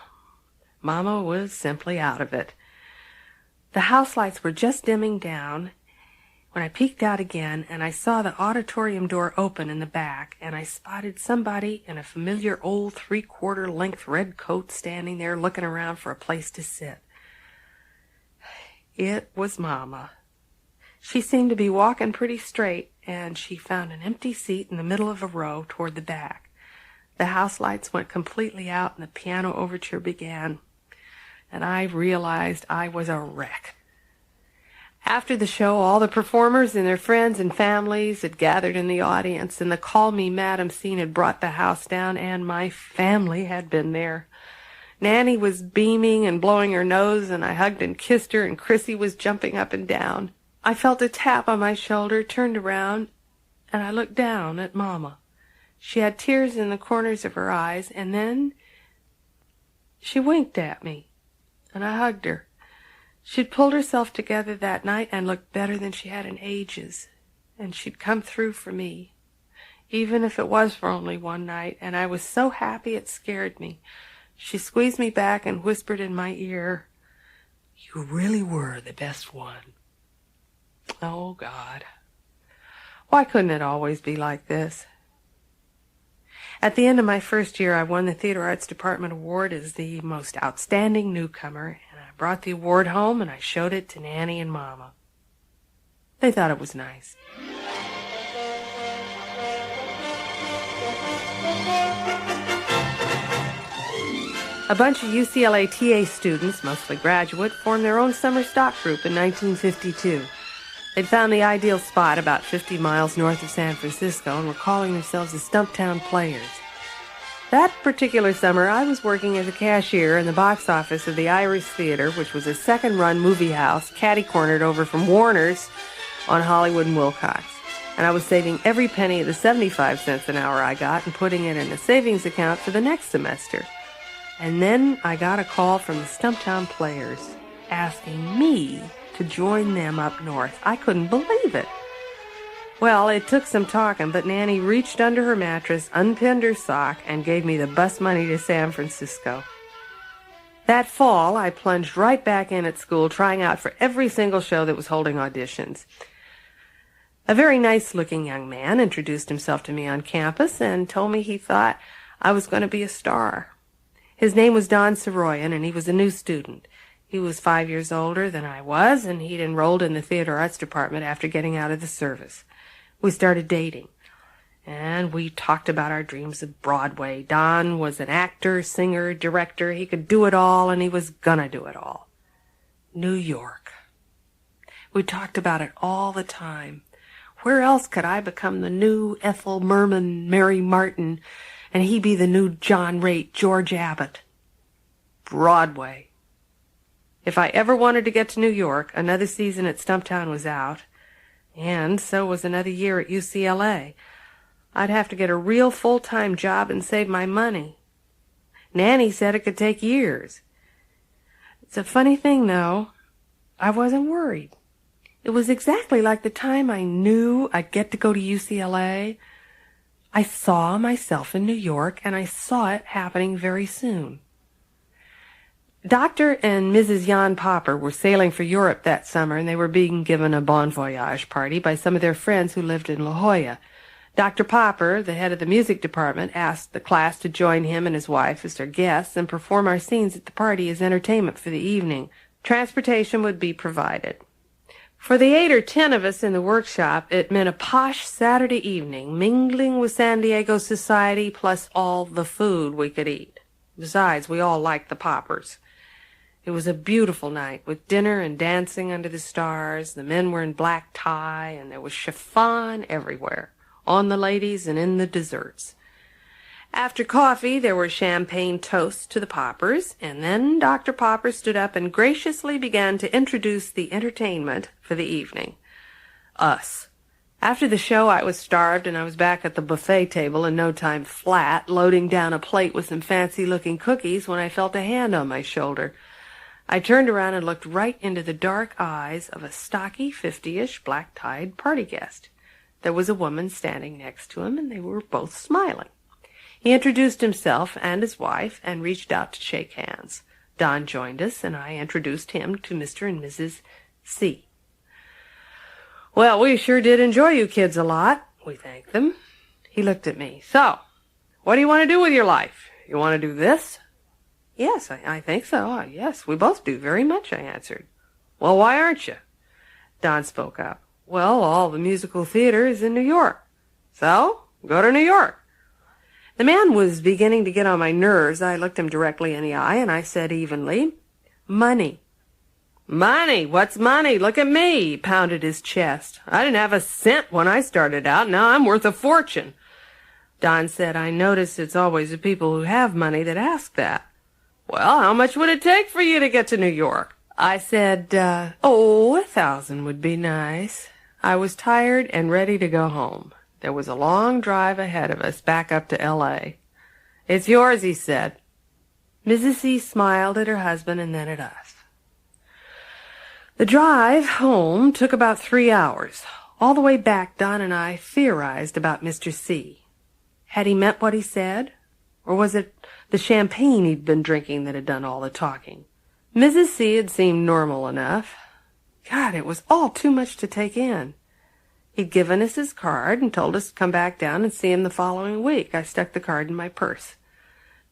Mama was simply out of it. The house lights were just dimming down when I peeked out again, and I saw the auditorium door open in the back, and I spotted somebody in a familiar old 3/4 length red coat standing there looking around for a place to sit. It was Mama. She seemed to be walking pretty straight, and she found an empty seat in the middle of a row toward the back. The house lights went completely out, and the piano overture began, and I realized I was a wreck. After the show, all the performers and their friends and families had gathered in the audience, and the Call Me Madam scene had brought the house down, and my family had been there. Nanny was beaming and blowing her nose, and I hugged and kissed her, and Chrissy was jumping up and down. I felt a tap on my shoulder, turned around, and I looked down at Mama. She had tears in the corners of her eyes, and then she winked at me, and I hugged her. She'd pulled herself together that night and looked better than she had in ages, and she'd come through for me, even if it was for only one night, and I was so happy it scared me. She squeezed me back and whispered in my ear, "You really were the best one." Oh, God. Why couldn't it always be like this? At the end of my first year, I won the Theater Arts Department Award as the most outstanding newcomer, and I brought the award home and I showed it to Nanny and Mama. They thought it was nice. A bunch of UCLA TA students, mostly graduate, formed their own summer stock group in 1952. They'd found the ideal spot about 50 miles north of San Francisco and were calling themselves the Stumptown Players. That particular summer, I was working as a cashier in the box office of the Irish Theater, which was a second-run movie house catty-cornered over from Warner's on Hollywood and Wilcox. And I was saving every penny of the 75 cents an hour I got and putting it in a savings account for the next semester. And then I got a call from the Stumptown Players asking me to join them up north. I couldn't believe it. Well, it took some talking, but Nanny reached under her mattress, unpinned her sock, and gave me the bus money to San Francisco. That fall, I plunged right back in at school, trying out for every single show that was holding auditions. A very nice-looking young man introduced himself to me on campus and told me he thought I was going to be a star. His name was Don Soroyan, and he was a new student. He was 5 years older than I was, and he'd enrolled in the theater arts department after getting out of the service. We started dating, and we talked about our dreams of Broadway. Don was an actor, singer, director. He could do it all, and he was gonna do it all. New York. We talked about it all the time. Where else could I become the new Ethel Merman, Mary Martin, and he be the new John Raitt, George Abbott? Broadway. If I ever wanted to get to New York, another season at Stumptown was out, and so was another year at UCLA. I'd have to get a real full-time job and save my money. Nanny said it could take years. It's a funny thing, though. I wasn't worried. It was exactly like the time I knew I'd get to go to UCLA. I saw myself in New York, and I saw it happening very soon. Dr. and Mrs. Jan Popper were sailing for Europe that summer, and they were being given a bon voyage party by some of their friends who lived in La Jolla. Dr. Popper, the head of the music department, asked the class to join him and his wife as their guests and perform our scenes at the party as entertainment for the evening. Transportation would be provided. For the 8 or 10 of us in the workshop, it meant a posh Saturday evening, mingling with San Diego society, plus all the food we could eat. Besides, we all liked the Poppers. It was a beautiful night, with dinner and dancing under the stars. The men were in black tie, and there was chiffon everywhere, on the ladies and in the desserts. After coffee, there were champagne toasts to the Poppers, and then Dr. Popper stood up and graciously began to introduce the entertainment for the evening. Us. After the show, I was starved, and I was back at the buffet table in no time flat, loading down a plate with some fancy-looking cookies when I felt a hand on my shoulder. I turned around and looked right into the dark eyes of a stocky, 50-ish, black-tied party guest. There was a woman standing next to him, and they were both smiling. He introduced himself and his wife and reached out to shake hands. Don joined us, and I introduced him to Mr. and Mrs. C. "Well, we sure did enjoy you kids a lot," we thanked them. He looked at me. "So, what do you want to do with your life? You want to do this?" "Yes, I think so. Yes, we both do very much," I answered. "Well, why aren't you?" Don spoke up. "Well, all the musical theater is in New York. So, go to New York." The man was beginning to get on my nerves. I looked him directly in the eye, and I said evenly, "Money." "Money? What's money? Look at me," he pounded his chest. "I didn't have a cent when I started out. Now I'm worth a fortune." Don said, "I notice it's always the people who have money that ask that." "Well, how much would it take for you to get to New York?" I said, 1,000 would be nice. I was tired and ready to go home. There was a long drive ahead of us back up to L.A. "It's yours," he said. Mrs. C smiled at her husband and then at us. The drive home took about 3 hours. All the way back, Don and I theorized about Mr. C. Had he meant what he said? Or was it the champagne he'd been drinking that had done all the talking? Mrs. C had seemed normal enough. God, it was all too much to take in. He'd given us his card and told us to come back down and see him the following week. I stuck the card in my purse.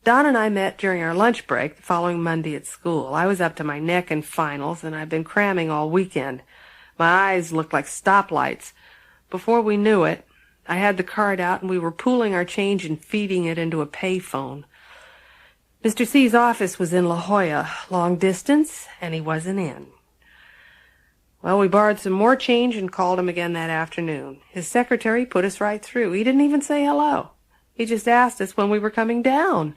Don and I met during our lunch break the following Monday at school. I was up to my neck in finals, and I'd been cramming all weekend. My eyes looked like stoplights. Before we knew it, I had the card out and we were pooling our change and feeding it into a payphone. Mr. C's office was in La Jolla, long distance, and he wasn't in. Well, we borrowed some more change and called him again that afternoon. His secretary put us right through. He didn't even say hello. He just asked us when we were coming down.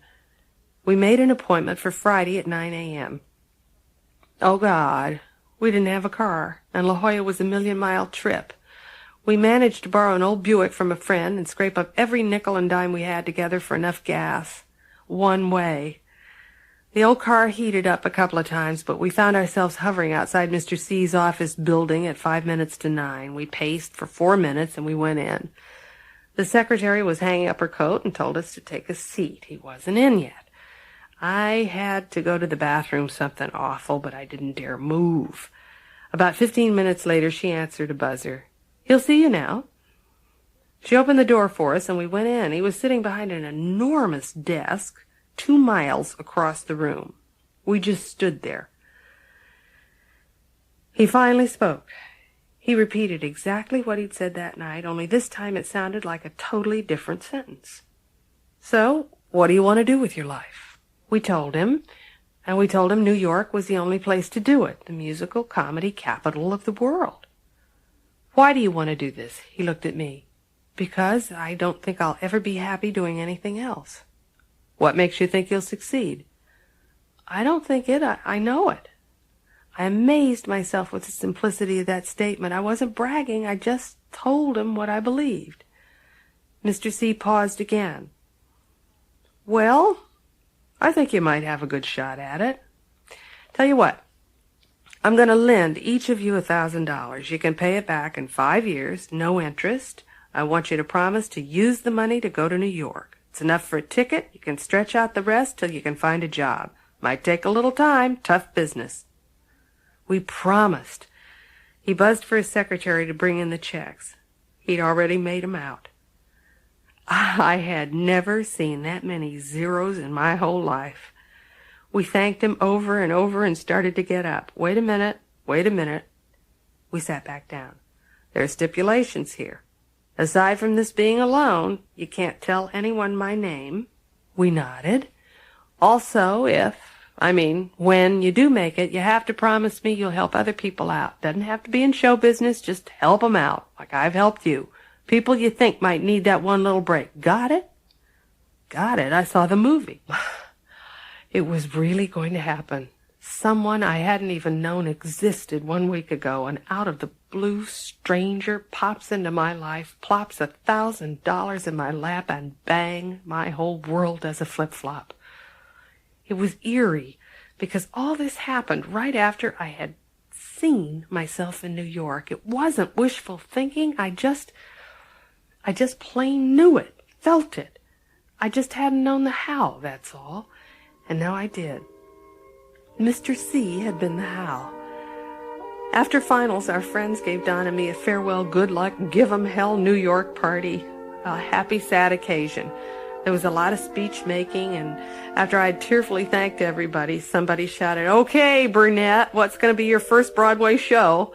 We made an appointment for Friday at 9 a.m. Oh, God, we didn't have a car, and La Jolla was a 1,000,000-mile trip. We managed to borrow an old Buick from a friend and scrape up every nickel and dime we had together for enough gas. One way. The old car heated up a couple of times, but we found ourselves hovering outside Mr. C's office building at 5 minutes to 9. We paced for 4 minutes, and we went in. The secretary was hanging up her coat and told us to take a seat. He wasn't in yet. I had to go to the bathroom, something awful, but I didn't dare move. About 15 minutes later, she answered a buzzer. "He'll see you now." She opened the door for us, and we went in. He was sitting behind an enormous desk 2 miles across the room. We just stood there. He finally spoke. He repeated exactly what he'd said that night, only this time it sounded like a totally different sentence. "So, what do you want to do with your life?" We told him, and we told him New York was the only place to do it, the musical comedy capital of the world. "Why do you want to do this?" He looked at me. "Because I don't think I'll ever be happy doing anything else." "What makes you think you'll succeed?" "I don't think it. I know it." I amazed myself with the simplicity of that statement. I wasn't bragging. I just told him what I believed. Mr. C paused again. "Well, I think you might have a good shot at it. Tell you what, I'm going to lend each of you $1,000. You can pay it back in 5 years, no interest. I want you to promise to use the money to go to New York. It's enough for a ticket. You can stretch out the rest till you can find a job. Might take a little time, tough business." We promised. He buzzed for his secretary to bring in the checks. He'd already made 'em out. I had never seen that many zeros in my whole life. We thanked him over and over and started to get up. Wait a minute. We sat back down. "There are stipulations here. Aside from this being a loan, you can't tell anyone my name." We nodded. "Also, when you do make it, you have to promise me you'll help other people out. Doesn't have to be in show business, just help 'em out, like I've helped you. People you think might need that one little break. Got it?" Got it. I saw the movie. It was really going to happen. Someone I hadn't even known existed 1 week ago, and out of the blue, stranger pops into my life, plops $1,000 in my lap, and bang, my whole world does a flip-flop. It was eerie, because all this happened right after I had seen myself in New York. It wasn't wishful thinking. I just plain knew it, felt it. I just hadn't known the how, that's all. And now I did. Mr. C had been the how. After finals, our friends gave Don and me a farewell good luck, give 'em hell New York party, a happy, sad occasion. There was a lot of speech-making, and after I had tearfully thanked everybody, somebody shouted, "Okay, Burnett, what's going to be your first Broadway show?"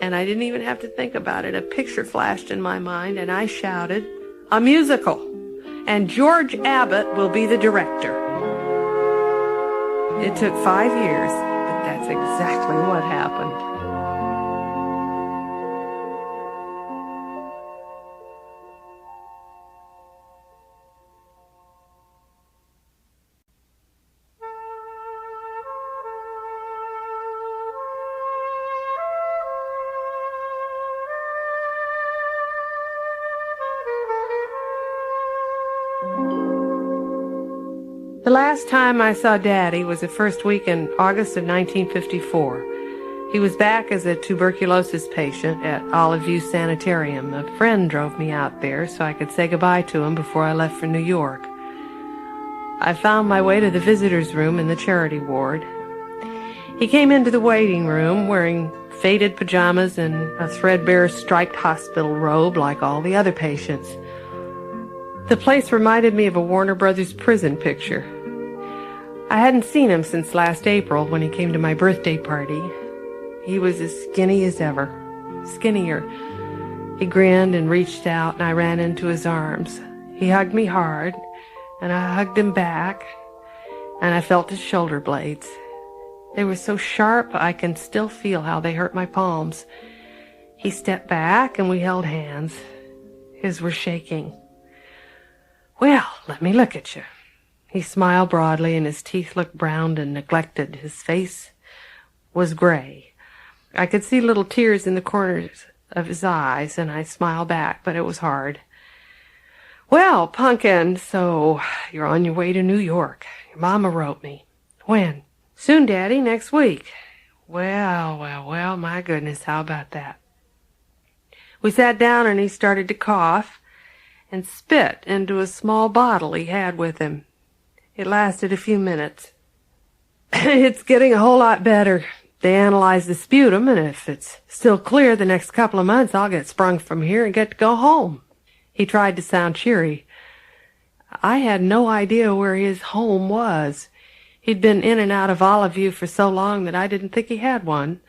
And I didn't even have to think about it. A picture flashed in my mind, and I shouted, "A musical, and George Abbott will be the director." It took 5 years, but that's exactly what happened. The last time I saw Daddy was the first week in August of 1954. He was back as a tuberculosis patient at Olive View Sanitarium. A friend drove me out there so I could say goodbye to him before I left for New York. I found my way to the visitor's room in the charity ward. He came into the waiting room wearing faded pajamas and a threadbare striped hospital robe like all the other patients. The place reminded me of a Warner Brothers prison picture. I hadn't seen him since last April when he came to my birthday party. He was as skinny as ever, skinnier. He grinned and reached out, and I ran into his arms. He hugged me hard, and I hugged him back, and I felt his shoulder blades. They were so sharp I can still feel how they hurt my palms. He stepped back, and we held hands. His were shaking. "Well, let me look at you." He smiled broadly, and his teeth looked brown and neglected. His face was gray. I could see little tears in the corners of his eyes, and I smiled back, but it was hard. "Well, Punkin, so you're on your way to New York. Your mama wrote me." "When?" "Soon, Daddy, next week." Well, my goodness, how about that? We sat down, and he started to cough and spit into a small bottle he had with him. It lasted a few minutes. "It's getting a whole lot better. They analyzed the sputum, and if it's still clear the next couple of months, I'll get sprung from here and get to go home." He tried to sound cheery. I had no idea where his home was. He'd been in and out of Olive View for so long that I didn't think he had one,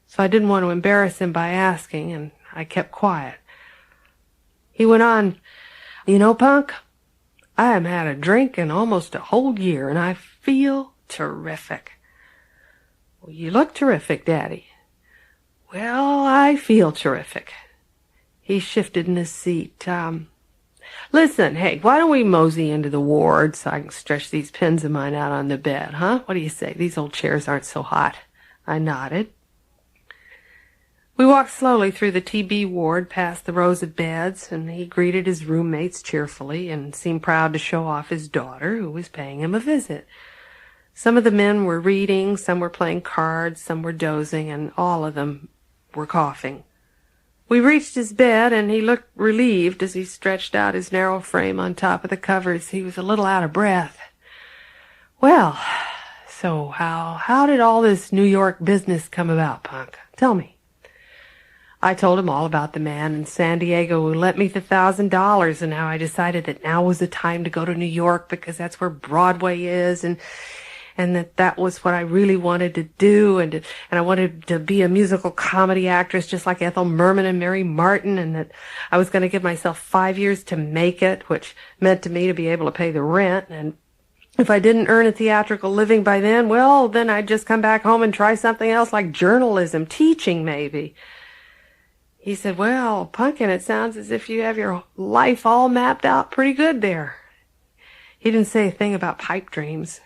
so I didn't want to embarrass him by asking, and I kept quiet. He went on, "You know, Punk, I haven't had a drink in almost a whole year, and I feel terrific." "Well, you look terrific, Daddy." "Well, I feel terrific." He shifted in his seat. Listen, hey, why don't we mosey into the ward so I can stretch these pins of mine out on the bed, huh? What do you say? These old chairs aren't so hot." I nodded. We walked slowly through the TB ward past the rows of beds, and he greeted his roommates cheerfully and seemed proud to show off his daughter, who was paying him a visit. Some of the men were reading, some were playing cards, some were dozing, and all of them were coughing. We reached his bed, and he looked relieved as he stretched out his narrow frame on top of the covers. He was a little out of breath. "Well, so how did all this New York business come about, Punk? Tell me." I told him all about the man in San Diego who lent me the $1,000 and how I decided that now was the time to go to New York because that's where Broadway is, and that was what I really wanted to do, and I wanted to be a musical comedy actress just like Ethel Merman and Mary Martin, and that I was going to give myself 5 years to make it, which meant to me to be able to pay the rent, and if I didn't earn a theatrical living by then, well, then I'd just come back home and try something else like journalism, teaching maybe. He said, "Well, Punkin, it sounds as if you have your life all mapped out pretty good there." He didn't say a thing about pipe dreams.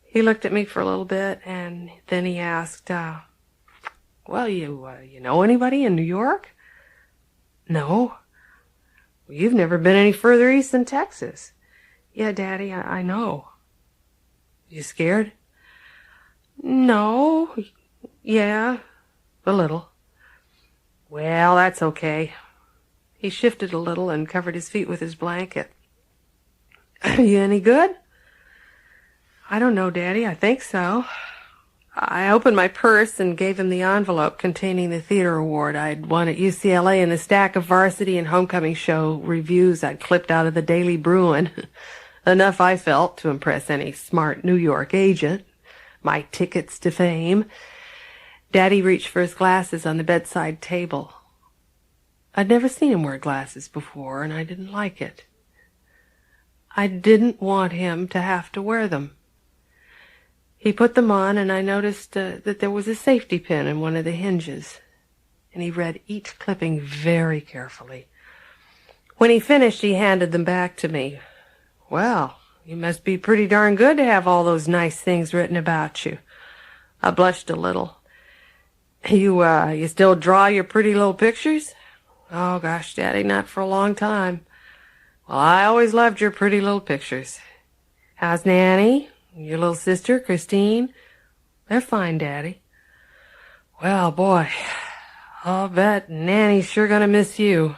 He looked at me for a little bit, and then he asked, "Well, you know anybody in New York?" "No." "Well, you've never been any further east than Texas." "Yeah, Daddy, I know." "You scared?" "No. Yeah, a little." "Well, that's okay." He shifted a little and covered his feet with his blanket. "Are you any good?" "I don't know, Daddy. I think so." I opened my purse and gave him the envelope containing the theater award I'd won at UCLA and the stack of varsity and homecoming show reviews I'd clipped out of the Daily Bruin. Enough, I felt, to impress any smart New York agent. My tickets to fame. Daddy reached for his glasses on the bedside table. I'd never seen him wear glasses before, and I didn't like it. I didn't want him to have to wear them. He put them on, and I noticed that there was a safety pin in one of the hinges, and he read each clipping very carefully. When he finished, he handed them back to me. "Well, you must be pretty darn good to have all those nice things written about you." I blushed a little. You still draw your pretty little pictures?" "Oh, gosh, Daddy, not for a long time." "Well, I always loved your pretty little pictures." "How's Nanny? Your little sister, Christine?" "They're fine, Daddy." "Well, boy, I'll bet Nanny's sure gonna miss you.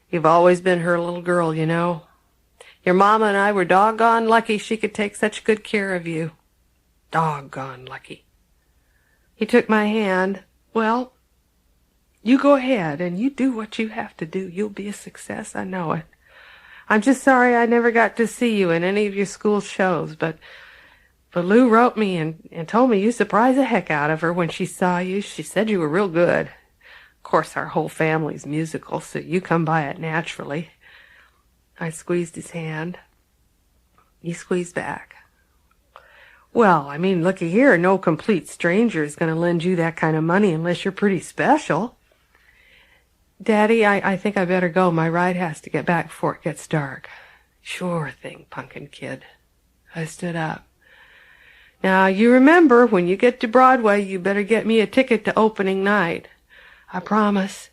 You've always been her little girl, you know. Your mama and I were doggone lucky she could take such good care of you. Doggone lucky." He took my hand. "Well, you go ahead and you do what you have to do. You'll be a success, I know it. I'm just sorry I never got to see you in any of your school shows, but Lou wrote me and told me you surprised the heck out of her when she saw you. She said you were real good. Of course, our whole family's musical, so you come by it naturally. I squeezed his hand. He squeezed back. Well, I mean, looky here, no complete stranger is going to lend you that kind of money unless you're pretty special. Daddy, I think I better go. My ride has to get back before it gets dark. Sure thing, Pumpkin Kid. I stood up. Now, you remember, when you get to Broadway, you better get me a ticket to opening night. I promise.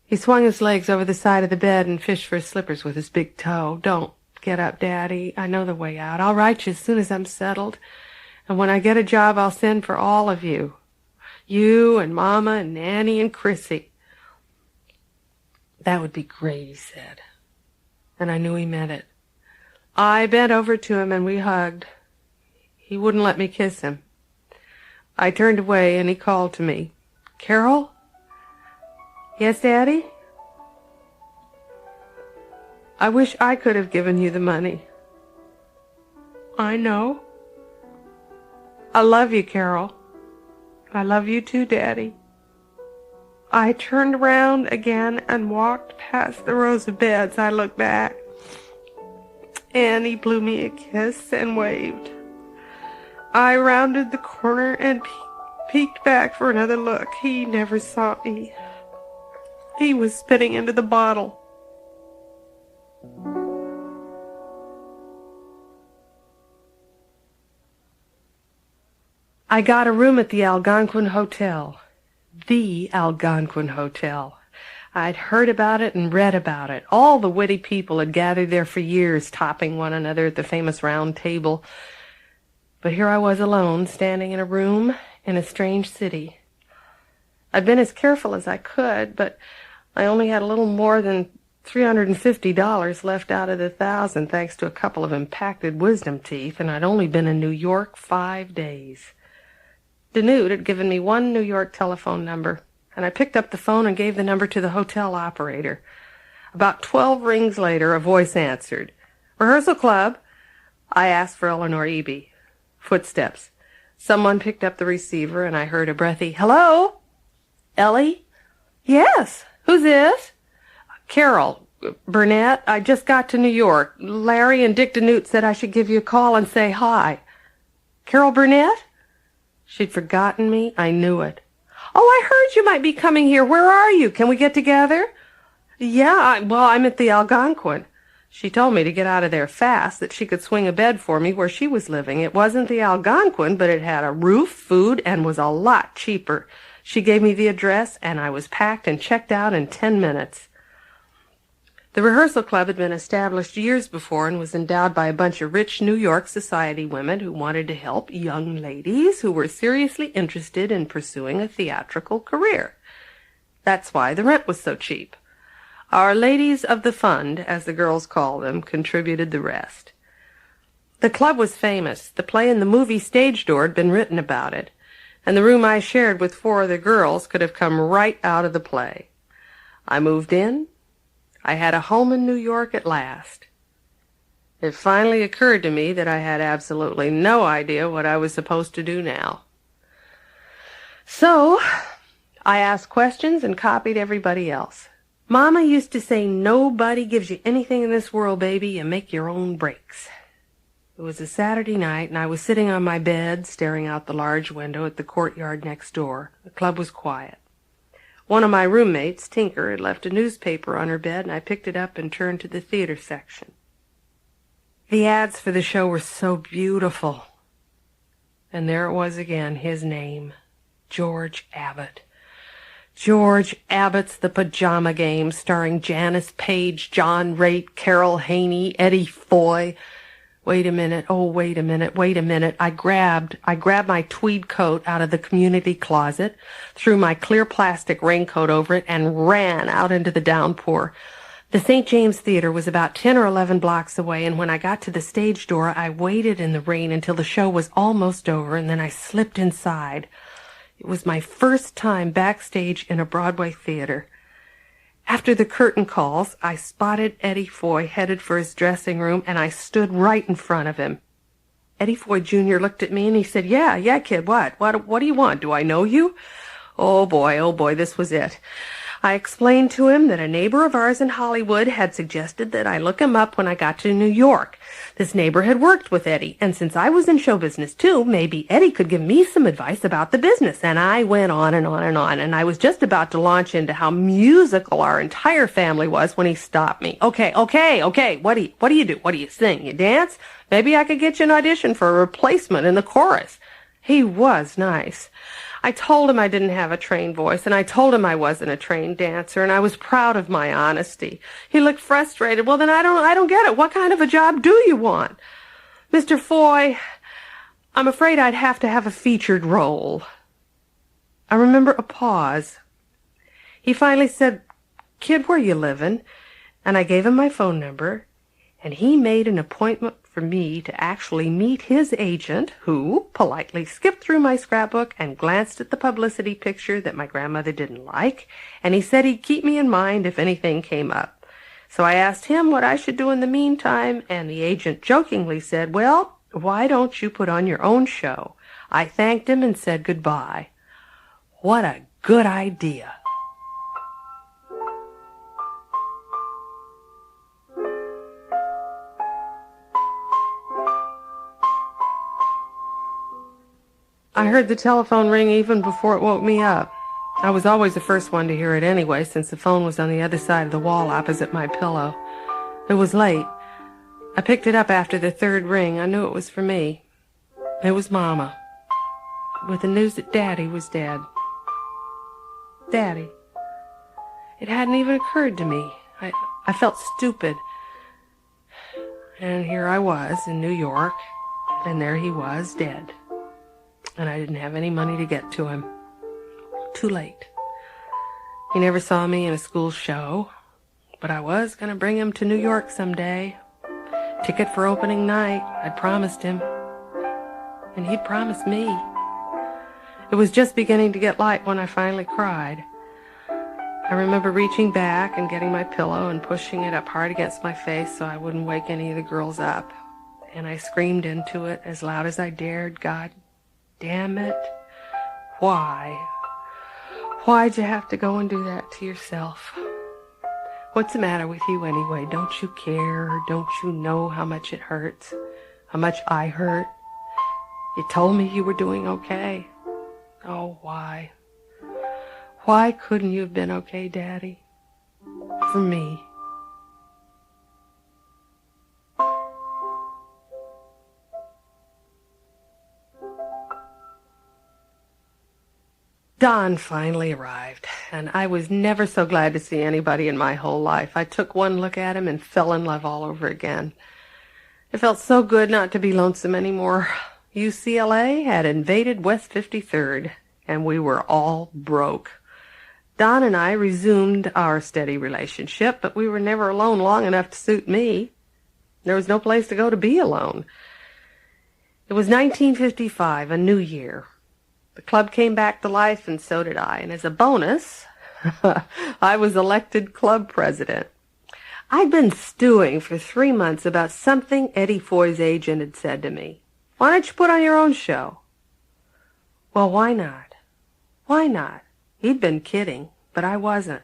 He swung his legs over the side of the bed and fished for his slippers with his big toe. Don't get up, Daddy. I know the way out. I'll write you as soon as I'm settled. And when I get a job, I'll send for all of you. You and Mama and Nanny and Chrissy. That would be great, he said. And I knew he meant it. I bent over to him and we hugged. He wouldn't let me kiss him. I turned away and he called to me. Carol? Yes, Daddy? I wish I could have given you the money. I know. I love you, Carol. I love you too, Daddy. I turned around again and walked past the rows of beds. I looked back, and he blew me a kiss and waved. I rounded the corner and peeked back for another look. He never saw me. He was spitting into the bottle. I got a room at the Algonquin Hotel. The Algonquin Hotel. I'd heard about it and read about it. All the witty people had gathered there for years, topping one another at the famous round table. But here I was alone, standing in a room in a strange city. I'd been as careful as I could, but I only had a little more than $350 left out of the $1,000, thanks to a couple of impacted wisdom teeth, and I'd only been in New York 5 days. Danute had given me one New York telephone number, and I picked up the phone and gave the number to the hotel operator. About 12 rings later, a voice answered. Rehearsal club? I asked for Eleanor Eby. Footsteps. Someone picked up the receiver, and I heard a breathy, hello? Ellie? Yes. Who's this? Carol Burnett. I just got to New York. Larry and Dick Danute said I should give you a call and say hi. Carol Burnett? She'd forgotten me. I knew it. Oh, I heard you might be coming here. Where are you? Can we get together? Yeah, I'm at the Algonquin. She told me to get out of there fast, that she could swing a bed for me where she was living. It wasn't the Algonquin, but it had a roof, food, and was a lot cheaper. She gave me the address, and I was packed and checked out in 10 minutes. The rehearsal club had been established years before and was endowed by a bunch of rich New York society women who wanted to help young ladies who were seriously interested in pursuing a theatrical career. That's why the rent was so cheap. Our ladies of the fund, as the girls called them, contributed the rest. The club was famous. The play and the movie Stage Door had been written about it, and the room I shared with 4 other girls could have come right out of the play. I moved in. I had a home in New York at last. It finally occurred to me that I had absolutely no idea what I was supposed to do now. So, I asked questions and copied everybody else. Mama used to say, nobody gives you anything in this world, baby. You make your own breaks. It was a Saturday night, and I was sitting on my bed, staring out the large window at the courtyard next door. The club was quiet. One of my roommates, Tinker, had left a newspaper on her bed, and I picked it up and turned to the theater section. The ads for the show were so beautiful. And there it was again, his name, George Abbott. George Abbott's The Pajama Game, starring Janice Page, John Raitt, Carol Haney, Eddie Foy. Wait a minute. I grabbed my tweed coat out of the community closet, threw my clear plastic raincoat over it, and ran out into the downpour. The St. James Theater was about 10 or 11 blocks away, and when I got to the stage door, I waited in the rain until the show was almost over, and then I slipped inside. It was my first time backstage in a Broadway theater. After the curtain calls, I spotted Eddie Foy headed for his dressing room, and I stood right in front of him. Eddie Foy Jr. looked at me, and he said, Yeah, kid, what? What do you want? Do I know you? Oh boy, this was it. I explained to him that a neighbor of ours in Hollywood had suggested that I look him up when I got to New York. This neighbor had worked with Eddie, and since I was in show business too, maybe Eddie could give me some advice about the business. And I went on and on and on, and I was just about to launch into how musical our entire family was when he stopped me. Okay, what do you do? What do you sing? You dance? Maybe I could get you an audition for a replacement in the chorus. He was nice. I told him I didn't have a trained voice, and I told him I wasn't a trained dancer, and I was proud of my honesty. He looked frustrated. Well, then I don't get it. What kind of a job do you want? Mr. Foy, I'm afraid I'd have to have a featured role. I remember a pause. He finally said, Kid, where you livin'? And I gave him my phone number, and he made an appointment for me to actually meet his agent, who politely skipped through my scrapbook and glanced at the publicity picture that my grandmother didn't like, and he said he'd keep me in mind if anything came up. So I asked him what I should do in the meantime, and the agent jokingly said, well, why don't you put on your own show? I thanked him and said goodbye. What a good idea. I heard the telephone ring even before it woke me up. I was always the first one to hear it anyway, since the phone was on the other side of the wall opposite my pillow. It was late. I picked it up after the third ring. I knew it was for me. It was Mama, with the news that Daddy was dead. Daddy. It hadn't even occurred to me. I felt stupid. And here I was in New York, and there he was, dead. And I didn't have any money to get to him. Too late. He never saw me in a school show, but I was going to bring him to New York someday. Ticket for opening night, I'd promised him. And he'd promised me. It was just beginning to get light when I finally cried. I remember reaching back and getting my pillow and pushing it up hard against my face so I wouldn't wake any of the girls up. And I screamed into it as loud as I dared, God damn it. Why? Why'd you have to go and do that to yourself? What's the matter with you anyway? Don't you care? Don't you know how much it hurts? How much I hurt? You told me you were doing okay. Oh, why? Why couldn't you have been okay, Daddy? For me. Dawn finally arrived, and I was never so glad to see anybody in my whole life. I took one look at him and fell in love all over again. It felt so good not to be lonesome anymore. UCLA had invaded West 53rd, and we were all broke. Don and I resumed our steady relationship, but we were never alone long enough to suit me. There was no place to go to be alone. It was 1955, a new year. The club came back to life, and so did I. And as a bonus, I was elected club president. I'd been stewing for 3 months about something Eddie Foy's agent had said to me. Why don't you put on your own show? Well, why not? Why not? He'd been kidding, but I wasn't.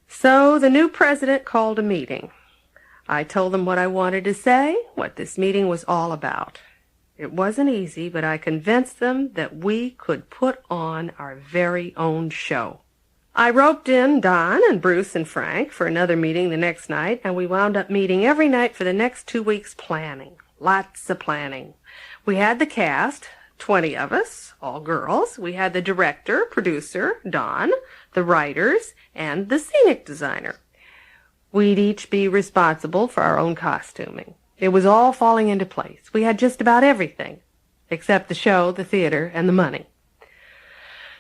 So the new president called a meeting. I told them what I wanted to say, what this meeting was all about. It wasn't easy, but I convinced them that we could put on our very own show. I roped in Don and Bruce and Frank for another meeting the next night, and we wound up meeting every night for the next 2 weeks planning. Lots of planning. We had the cast, 20 of us, all girls. We had the director, producer, Don, the writers, and the scenic designer. We'd each be responsible for our own costuming. It was all falling into place. We had just about everything, except the show, the theater, and the money.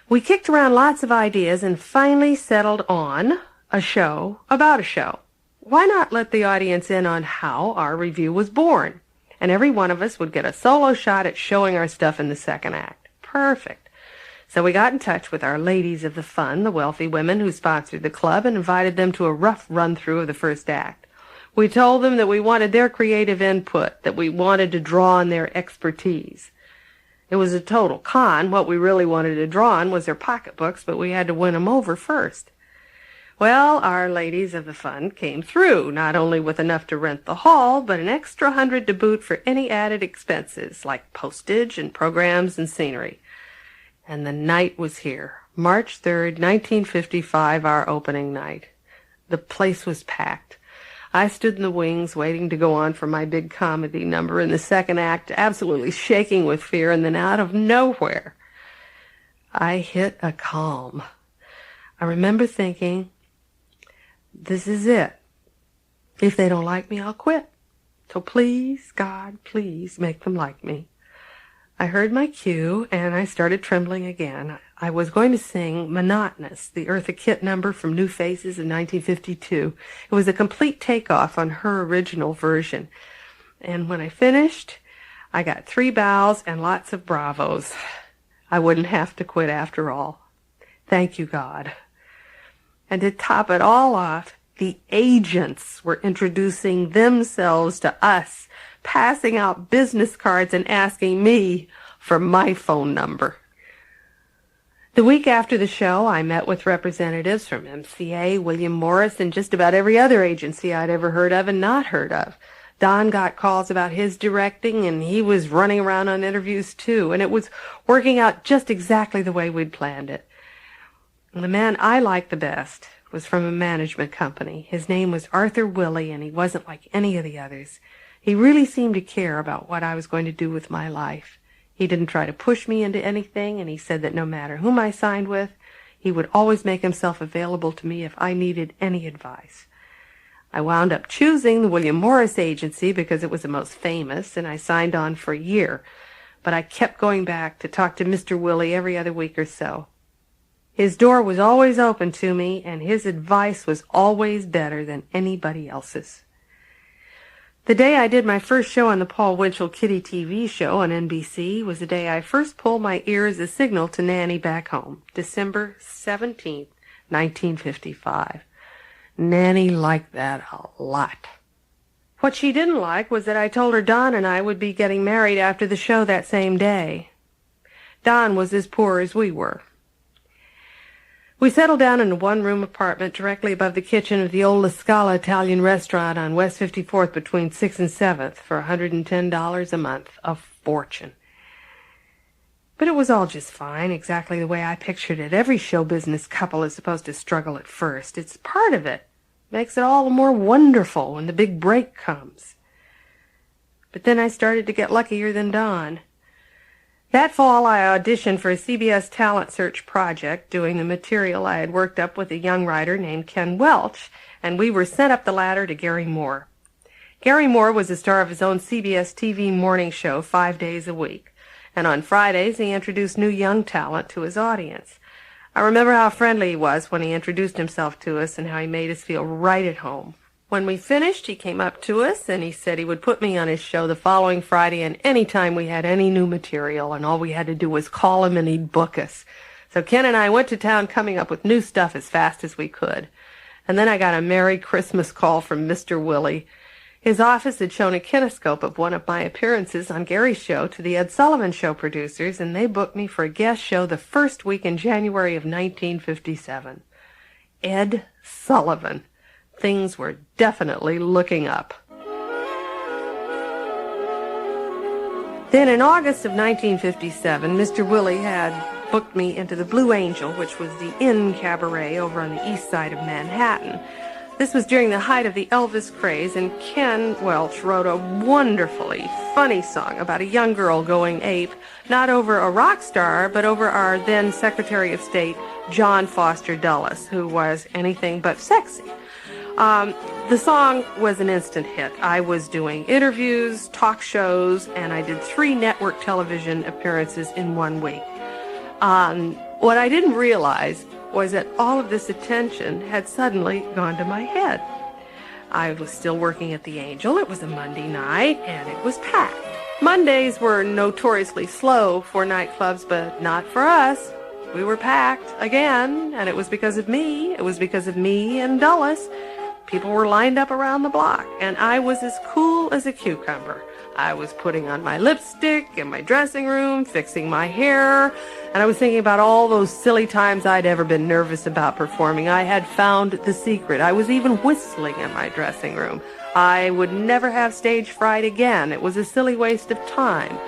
We kicked around lots of ideas and finally settled on a show about a show. Why not let the audience in on how our review was born? And every one of us would get a solo shot at showing our stuff in the second act. Perfect. So we got in touch with our ladies of the fun, the wealthy women who sponsored the club, and invited them to a rough run-through of the first act. We told them that we wanted their creative input, that we wanted to draw on their expertise. It was a total con. What we really wanted to draw on was their pocketbooks, but we had to win them over first. Well, our ladies of the fund came through, not only with enough to rent the hall, but an extra 100 to boot for any added expenses, like postage and programs and scenery. And the night was here, March 3rd, 1955, our opening night. The place was packed. I stood in the wings waiting to go on for my big comedy number in the second act, absolutely shaking with fear, and then out of nowhere, I hit a calm. I remember thinking, this is it. If they don't like me, I'll quit. So please, God, please make them like me. I heard my cue, and I started trembling again. I was going to sing Monotonous, the Eartha Kitt number from New Faces in 1952. It was a complete takeoff on her original version. And when I finished, I got 3 bows and lots of bravos. I wouldn't have to quit after all. Thank you, God. And to top it all off, the agents were introducing themselves to us, passing out business cards and asking me for my phone number. The week after the show, I met with representatives from MCA, William Morris, and just about every other agency I'd ever heard of and not heard of. Don got calls about his directing, and he was running around on interviews too, and it was working out just exactly the way we'd planned it. And the man I liked the best was from a management company. His name was Arthur Willey, and he wasn't like any of the others. He really seemed to care about what I was going to do with my life. He didn't try to push me into anything, and he said that no matter whom I signed with, he would always make himself available to me if I needed any advice. I wound up choosing the William Morris Agency because it was the most famous, and I signed on for a year. But I kept going back to talk to Mr. Willey every other week or so. His door was always open to me, and his advice was always better than anybody else's. The day I did my first show on the Paul Winchell Kitty TV show on NBC was the day I first pulled my ear as a signal to Nanny back home, December 17th, 1955. Nanny liked that a lot. What she didn't like was that I told her Don and I would be getting married after the show that same day. Don was as poor as we were. We settled down in a one-room apartment directly above the kitchen of the old La Scala Italian restaurant on West 54th between 6th and 7th for $110 a month, a fortune. But it was all just fine, exactly the way I pictured it. Every show business couple is supposed to struggle at first. It's part of it. Makes it all the more wonderful when the big break comes. But then I started to get luckier than Don. That fall, I auditioned for a CBS talent search project, doing the material I had worked up with a young writer named Ken Welch, and we were sent up the ladder to Gary Moore. Gary Moore was the star of his own CBS TV morning show 5 days a week, and on Fridays he introduced new young talent to his audience. I remember how friendly he was when he introduced himself to us and how he made us feel right at home. When we finished, he came up to us and he said he would put me on his show the following Friday and any time we had any new material, and all we had to do was call him and he'd book us. So Ken and I went to town coming up with new stuff as fast as we could. And then I got a Merry Christmas call from Mr. Willey. His office had shown a kinescope of one of my appearances on Gary's show to the Ed Sullivan Show producers, and they booked me for a guest show the first week in January of 1957. Ed Sullivan. Things were definitely looking up. Then in August of 1957, Mr. Willey had booked me into the Blue Angel, which was the Inn Cabaret over on the east side of Manhattan. This was during the height of the Elvis craze, and Ken Welch wrote a wonderfully funny song about a young girl going ape, not over a rock star, but over our then Secretary of State, John Foster Dulles, who was anything but sexy. The song was an instant hit. I was doing interviews, talk shows, and I did 3 network television appearances in 1 week. What I didn't realize was that all of this attention had suddenly gone to my head. I was still working at the Angel. It was a Monday night, and it was packed. Mondays were notoriously slow for nightclubs, but not for us. We were packed again, and it was because of me. It was because of me and Dulles. People were lined up around the block, and I was as cool as a cucumber. I was putting on my lipstick in my dressing room, fixing my hair, and I was thinking about all those silly times I'd ever been nervous about performing. I had found the secret. I was even whistling in my dressing room. I would never have stage fright again. It was a silly waste of time.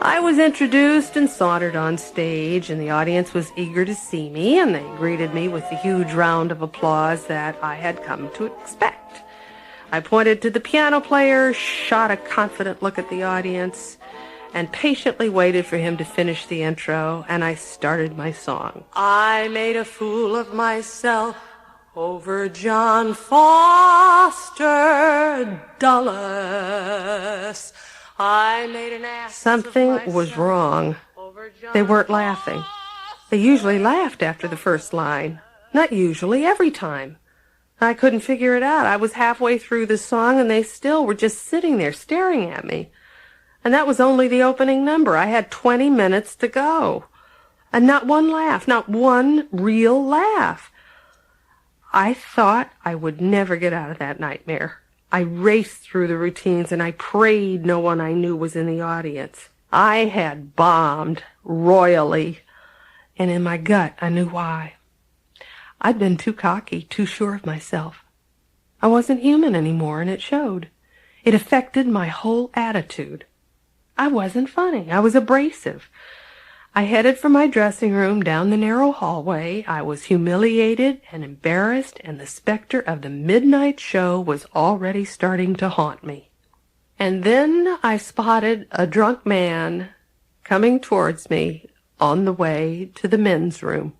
I was introduced and sauntered on stage, and the audience was eager to see me, and they greeted me with the huge round of applause that I had come to expect. I pointed to the piano player, shot a confident look at the audience, and patiently waited for him to finish the intro, and I started my song. I made a fool of myself over John Foster Dulles. I made an ass. Something was wrong. They weren't laughing. They usually laughed after the first line. Not usually, every time. I couldn't figure it out. I was halfway through the song, and they still were just sitting there staring at me. And that was only the opening number. I had 20 minutes to go. And not one laugh, not one real laugh. I thought I would never get out of that nightmare. I raced through the routines, and I prayed no one I knew was in the audience. I had bombed royally, and in my gut, I knew why. I'd been too cocky, too sure of myself. I wasn't human anymore, and it showed. It affected my whole attitude. I wasn't funny. I was abrasive. I headed for my dressing room down the narrow hallway. I was humiliated and embarrassed, and the specter of the midnight show was already starting to haunt me. And then I spotted a drunk man coming towards me on the way to the men's room.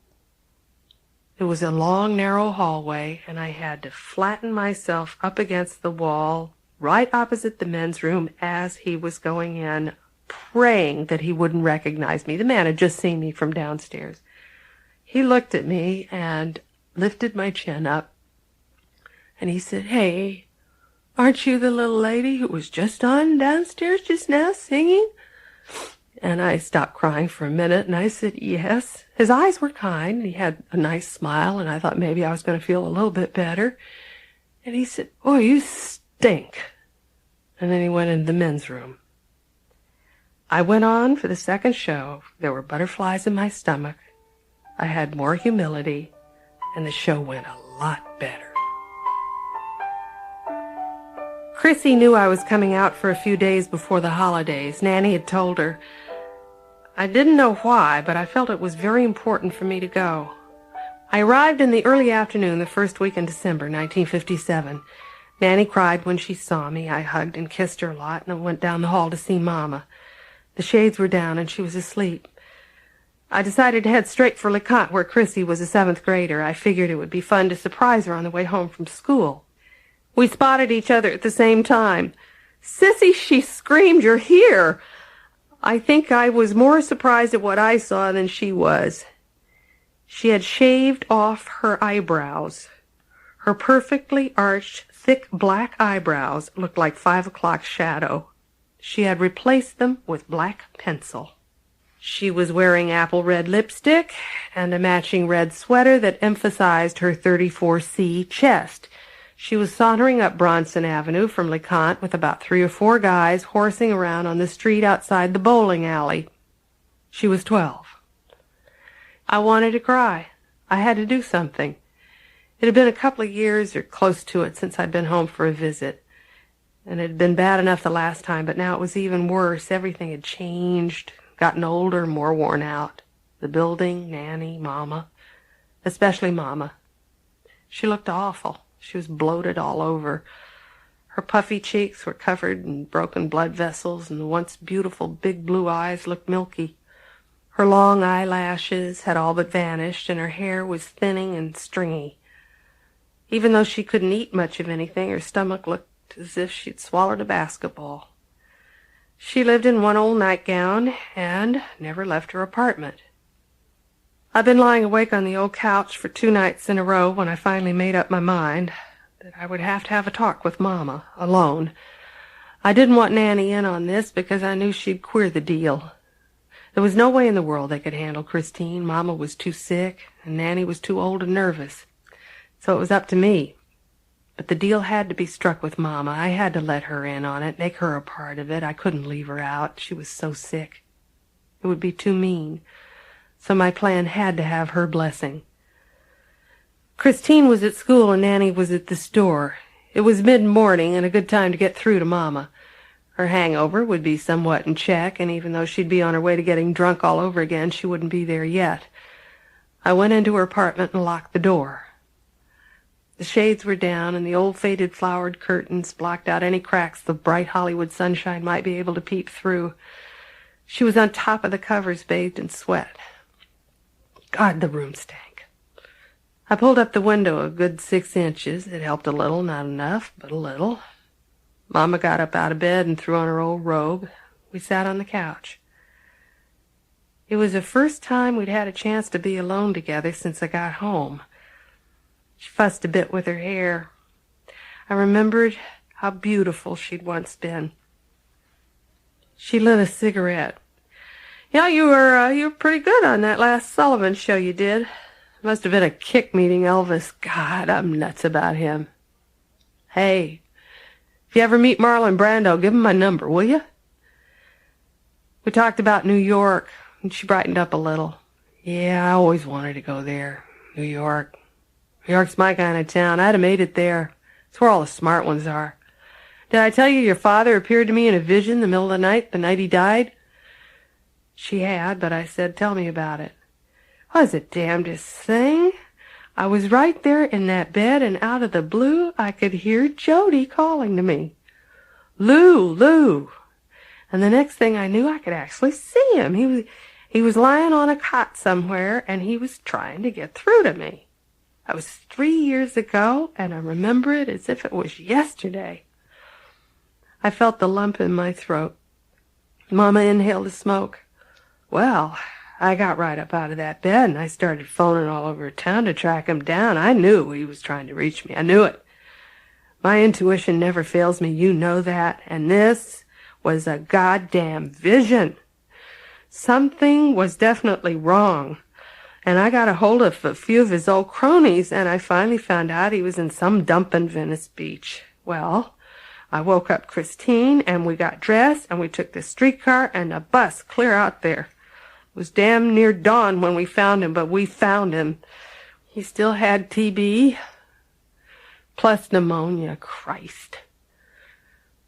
It was a long, narrow hallway, and I had to flatten myself up against the wall right opposite the men's room as he was going in, praying that he wouldn't recognize me. The man had just seen me from downstairs. He looked at me and lifted my chin up, and he said, "Hey, aren't you the little lady who was just on downstairs just now singing?" And I stopped crying for a minute, and I said, "Yes." His eyes were kind. He had a nice smile, and I thought maybe I was going to feel a little bit better. And he said, "Oh, you stink." And then he went into the men's room. I went on for the second show. There were butterflies in my stomach. I had more humility, and the show went a lot better. Chrissy knew I was coming out for a few days before the holidays. Nanny had told her. I didn't know why, but I felt it was very important for me to go. I arrived in the early afternoon the first week in December, 1957. Nanny cried when she saw me. I hugged and kissed her a lot, and I went down the hall to see Mama. The shades were down, and she was asleep. I decided to head straight for LeConte, where Chrissy was a 7th grader. I figured it would be fun to surprise her on the way home from school. We spotted each other at the same time. "Sissy," she screamed, "you're here!" I think I was more surprised at what I saw than she was. She had shaved off her eyebrows. Her perfectly arched, thick black eyebrows looked like 5 o'clock shadow. She had replaced them with black pencil. She was wearing apple red lipstick and a matching red sweater that emphasized her 34C chest. She was sauntering up Bronson Avenue from LeConte with about 3 or 4 guys horsing around on the street outside the bowling alley. She was 12. I wanted to cry. I had to do something. It had been a couple of years or close to it since I'd been home for a visit. And it had been bad enough the last time, but now it was even worse. Everything had changed, gotten older, more worn out. The building, Nanny, Mama, especially Mama. She looked awful. She was bloated all over. Her puffy cheeks were covered in broken blood vessels, and the once beautiful big blue eyes looked milky. Her long eyelashes had all but vanished, and her hair was thinning and stringy. Even though she couldn't eat much of anything, her stomach looked as if she'd swallowed a basketball. She lived in one old nightgown and never left her apartment. I'd been lying awake on the old couch for 2 nights in a row when I finally made up my mind that I would have to have a talk with Mama, alone. I didn't want Nanny in on this because I knew she'd queer the deal. There was no way in the world they could handle Christine. Mama was too sick, and Nanny was too old and nervous. So it was up to me. But the deal had to be struck with Mama. I had to let her in on it, make her a part of it. I couldn't leave her out. She was so sick. It would be too mean. So my plan had to have her blessing. Christine was at school and Nanny was at the store. It was mid-morning and a good time to get through to Mama. Her hangover would be somewhat in check, and even though she'd be on her way to getting drunk all over again, she wouldn't be there yet. I went into her apartment and locked the door. The shades were down, and the old faded flowered curtains blocked out any cracks the bright Hollywood sunshine might be able to peep through. She was on top of the covers, bathed in sweat. God, the room stank. I pulled up the window a good 6 inches. It helped a little, not enough, but a little. Mama got up out of bed and threw on her old robe. We sat on the couch. It was the first time we'd had a chance to be alone together since I got home. She fussed a bit with her hair. I remembered how beautiful she'd once been. She lit a cigarette. Yeah, you were pretty good on that last Sullivan show you did. Must have been a kick meeting Elvis. God, I'm nuts about him. Hey, if you ever meet Marlon Brando, give him my number, will you? We talked about New York, and she brightened up a little. Yeah, I always wanted to go there. New York. New York's my kind of town. I'd have made it there. It's where all the smart ones are. Did I tell you your father appeared to me in a vision in the middle of the night he died? She had, but I said, tell me about it. Was the damnedest thing. I was right there in that bed, and out of the blue, I could hear Jody calling to me. Lou, Lou. And the next thing I knew, I could actually see him. He was lying on a cot somewhere, and he was trying to get through to me. That was 3 years ago, and I remember it as if it was yesterday. I felt the lump in my throat. Mama inhaled the smoke. Well, I got right up out of that bed, and I started phoning all over town to track him down. I knew he was trying to reach me. I knew it. My intuition never fails me. You know that. And this was a goddamn vision. Something was definitely wrong. And I got a hold of a few of his old cronies, and I finally found out he was in some dump in Venice Beach. Well, I woke up Christine, and we got dressed, and we took the streetcar and a bus clear out there. It was damn near dawn when we found him, but we found him. He still had TB, plus pneumonia. Christ.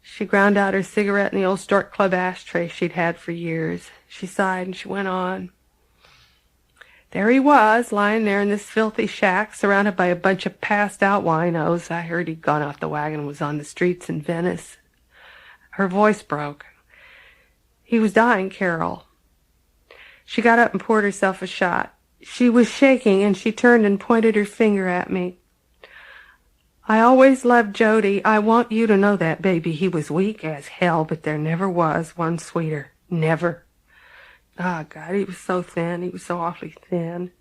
She ground out her cigarette in the old Stork Club ashtray she'd had for years. She sighed and she went on. There he was, lying there in this filthy shack, surrounded by a bunch of passed-out winos. I heard he'd gone off the wagon and was on the streets in Venice. Her voice broke. He was dying, Carol. She got up and poured herself a shot. She was shaking, and she turned and pointed her finger at me. I always loved Jody. I want you to know that, baby. He was weak as hell, but there never was one sweeter. Never. Oh, God, he was so thin. He was so awfully thin.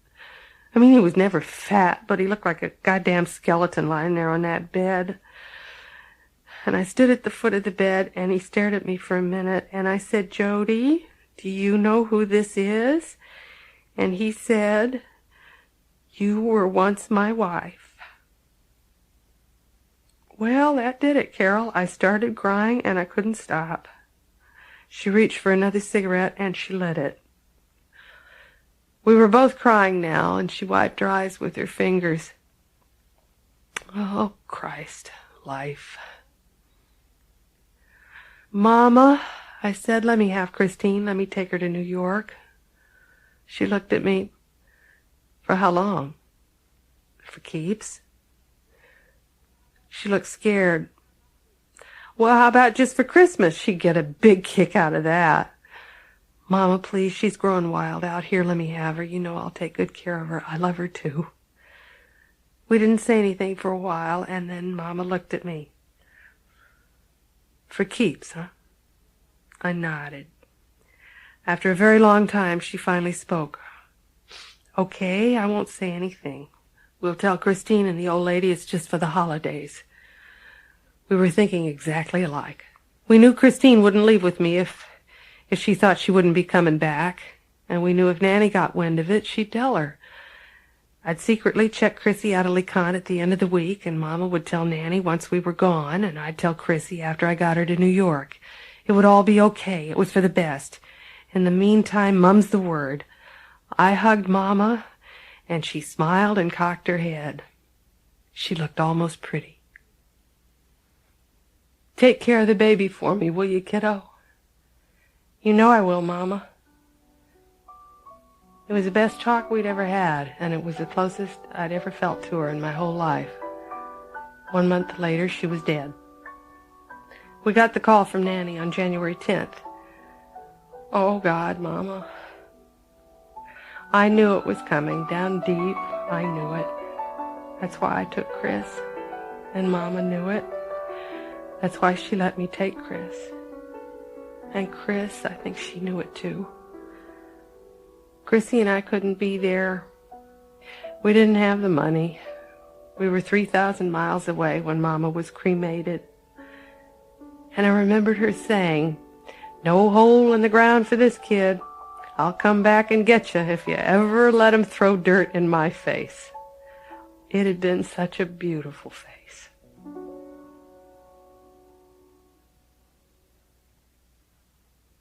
I mean, he was never fat, but he looked like a goddamn skeleton lying there on that bed. And I stood at the foot of the bed, and he stared at me for a minute, and I said, Jody, do you know who this is? And he said, you were once my wife. Well, that did it, Carol. I started crying, and I couldn't stop. She reached for another cigarette, and she lit it. We were both crying now, and she wiped her eyes with her fingers. Oh, Christ, life. Mama, I said, let me have Christine. Let me take her to New York. She looked at me. For how long? For keeps? She looked scared. Well, how about just for Christmas? She'd get a big kick out of that. Mama, please, she's growing wild out here. Let me have her. You know I'll take good care of her. I love her, too. We didn't say anything for a while, and then Mama looked at me. For keeps, huh? I nodded. After a very long time, she finally spoke. Okay, I won't say anything. We'll tell Christine and the old lady it's just for the holidays. We were thinking exactly alike. We knew Christine wouldn't leave with me if she thought she wouldn't be coming back, and we knew if Nanny got wind of it, she'd tell her. I'd secretly check Chrissy out of LeConte at the end of the week, and Mama would tell Nanny once we were gone, and I'd tell Chrissy after I got her to New York. It would all be okay. It was for the best. In the meantime, mum's the word. I hugged Mama, and she smiled and cocked her head. She looked almost pretty. Take care of the baby for me, will you, kiddo? You know I will, Mama. It was the best talk we'd ever had, and it was the closest I'd ever felt to her in my whole life. 1 month later, she was dead. We got the call from Nanny on January 10th. Oh, God, Mama. I knew it was coming, down deep. I knew it. That's why I took Chris, and Mama knew it. That's why she let me take Chris. And Chris, I think she knew it too. Chrissy and I couldn't be there. We didn't have the money. We were 3,000 miles away when Mama was cremated. And I remembered her saying, "No hole in the ground for this kid. I'll come back and get you if you ever let him throw dirt in my face." It had been such a beautiful face.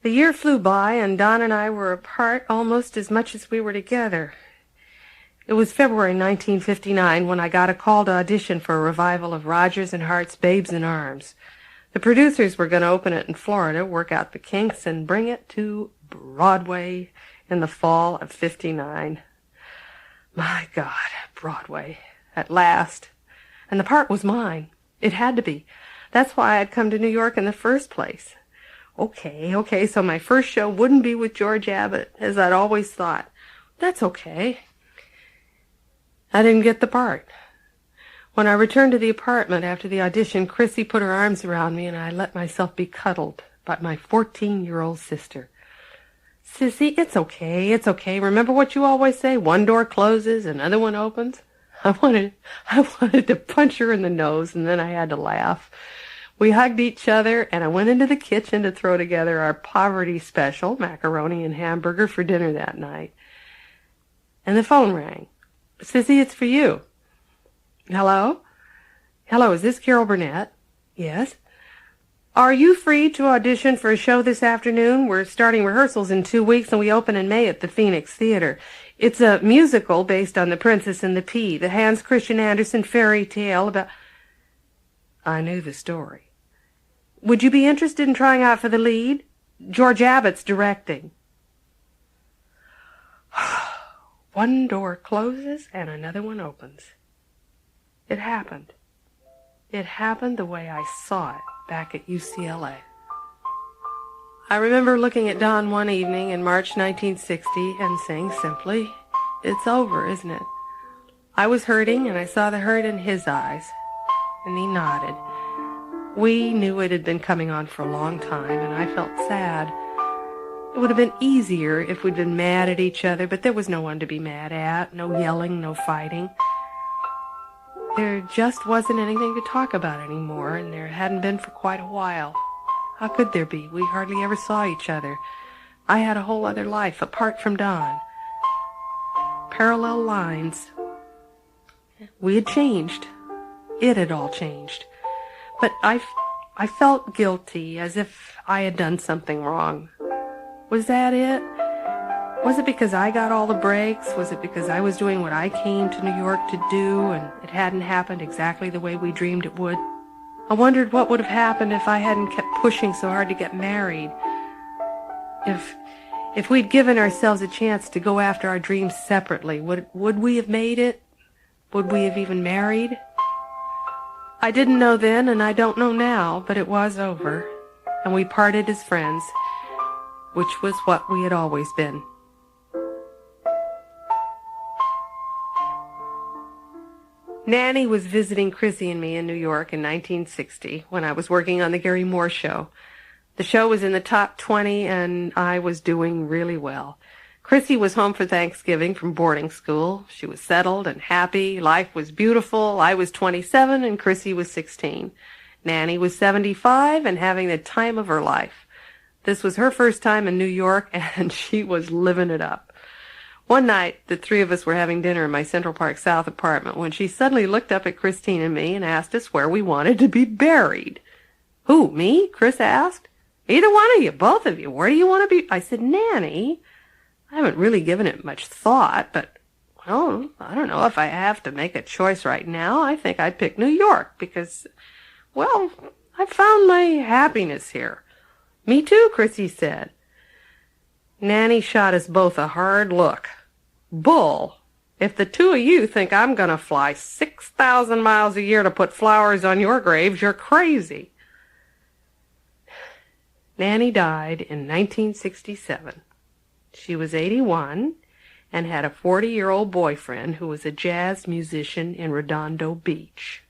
The year flew by, and Don and I were apart almost as much as we were together. It was February 1959 when I got a call to audition for a revival of Rodgers and Hart's Babes in Arms. The producers were going to open it in Florida, work out the kinks, and bring it to Broadway in the fall of '59. My God, Broadway, at last. And the part was mine. It had to be. That's why I'd come to New York in the first place. Okay, so my first show wouldn't be with George Abbott, as I'd always thought. That's okay. I didn't get the part. When I returned to the apartment after the audition, Chrissy put her arms around me, and I let myself be cuddled by my 14-year-old sister. "Sissy, it's okay. Remember what you always say, one door closes, another one opens?" I wanted to punch her in the nose, and then I had to laugh. We hugged each other, and I went into the kitchen to throw together our poverty special, macaroni and hamburger, for dinner that night. And the phone rang. "Sissy, it's for you." "Hello? Hello, is this Carol Burnett?" "Yes." "Are you free to audition for a show this afternoon? We're starting rehearsals in 2 weeks, and we open in May at the Phoenix Theater. It's a musical based on The Princess and the Pea, the Hans Christian Andersen fairy tale about—" I knew the story. "Would you be interested in trying out for the lead? George Abbott's directing." One door closes and another one opens. It happened. It happened the way I saw it back at UCLA. I remember looking at Don one evening in March 1960 and saying simply, "It's over, isn't it?" I was hurting, and I saw the hurt in his eyes, and he nodded. We knew it had been coming on for a long time, and I felt sad. It would have been easier if we'd been mad at each other, but there was no one to be mad at, no yelling, no fighting. There just wasn't anything to talk about anymore, and there hadn't been for quite a while. How could there be? We hardly ever saw each other. I had a whole other life apart from Don. Parallel lines. We had changed. It had all changed. But I felt guilty, as if I had done something wrong. Was that it? Was it because I got all the breaks? Was it because I was doing what I came to New York to do, and it hadn't happened exactly the way we dreamed it would? I wondered what would have happened if I hadn't kept pushing so hard to get married. If we'd given ourselves a chance to go after our dreams separately, would we have made it? Would we have even married? I didn't know then, and I don't know now, but it was over, and we parted as friends, which was what we had always been. Nanny was visiting Chrissy and me in New York in 1960 when I was working on the Gary Moore show. The show was in the top 20, and I was doing really well. Chrissy was home for Thanksgiving from boarding school. She was settled and happy. Life was beautiful. I was 27 and Chrissy was 16. Nanny was 75 and having the time of her life. This was her first time in New York, and she was living it up. One night, the three of us were having dinner in my Central Park South apartment when she suddenly looked up at Christine and me and asked us where we wanted to be buried. Who, me? Chris asked. Either one of you, both of you. Where do you want to be? I said, Nanny. I haven't really given it much thought, but, well, I don't know. If I have to make a choice right now, I think I'd pick New York because, well, I found my happiness here. Me too, Chrissy said. Nanny shot us both a hard look. Bull, if the two of you think I'm going to fly 6,000 miles a year to put flowers on your graves, you're crazy. Nanny died in 1967. She was 81 and had a 40-year-old boyfriend who was a jazz musician in Redondo Beach.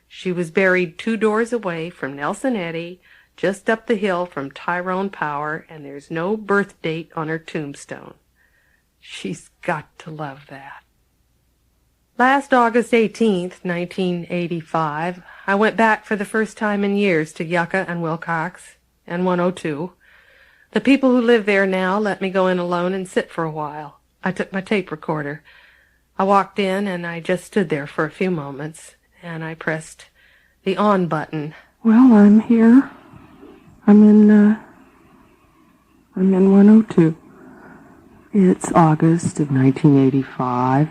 She was buried 2 doors away from Nelson Eddy, just up the hill from Tyrone Power, and there's no birth date on her tombstone. She's got to love that. Last August 18th, 1985, I went back for the first time in years to Yucca and Wilcox and 102. The people who live there now let me go in alone and sit for a while. I took my tape recorder. I walked in and I just stood there for a few moments, and I pressed the on button. Well, I'm here. I'm in 102. It's August of 1985.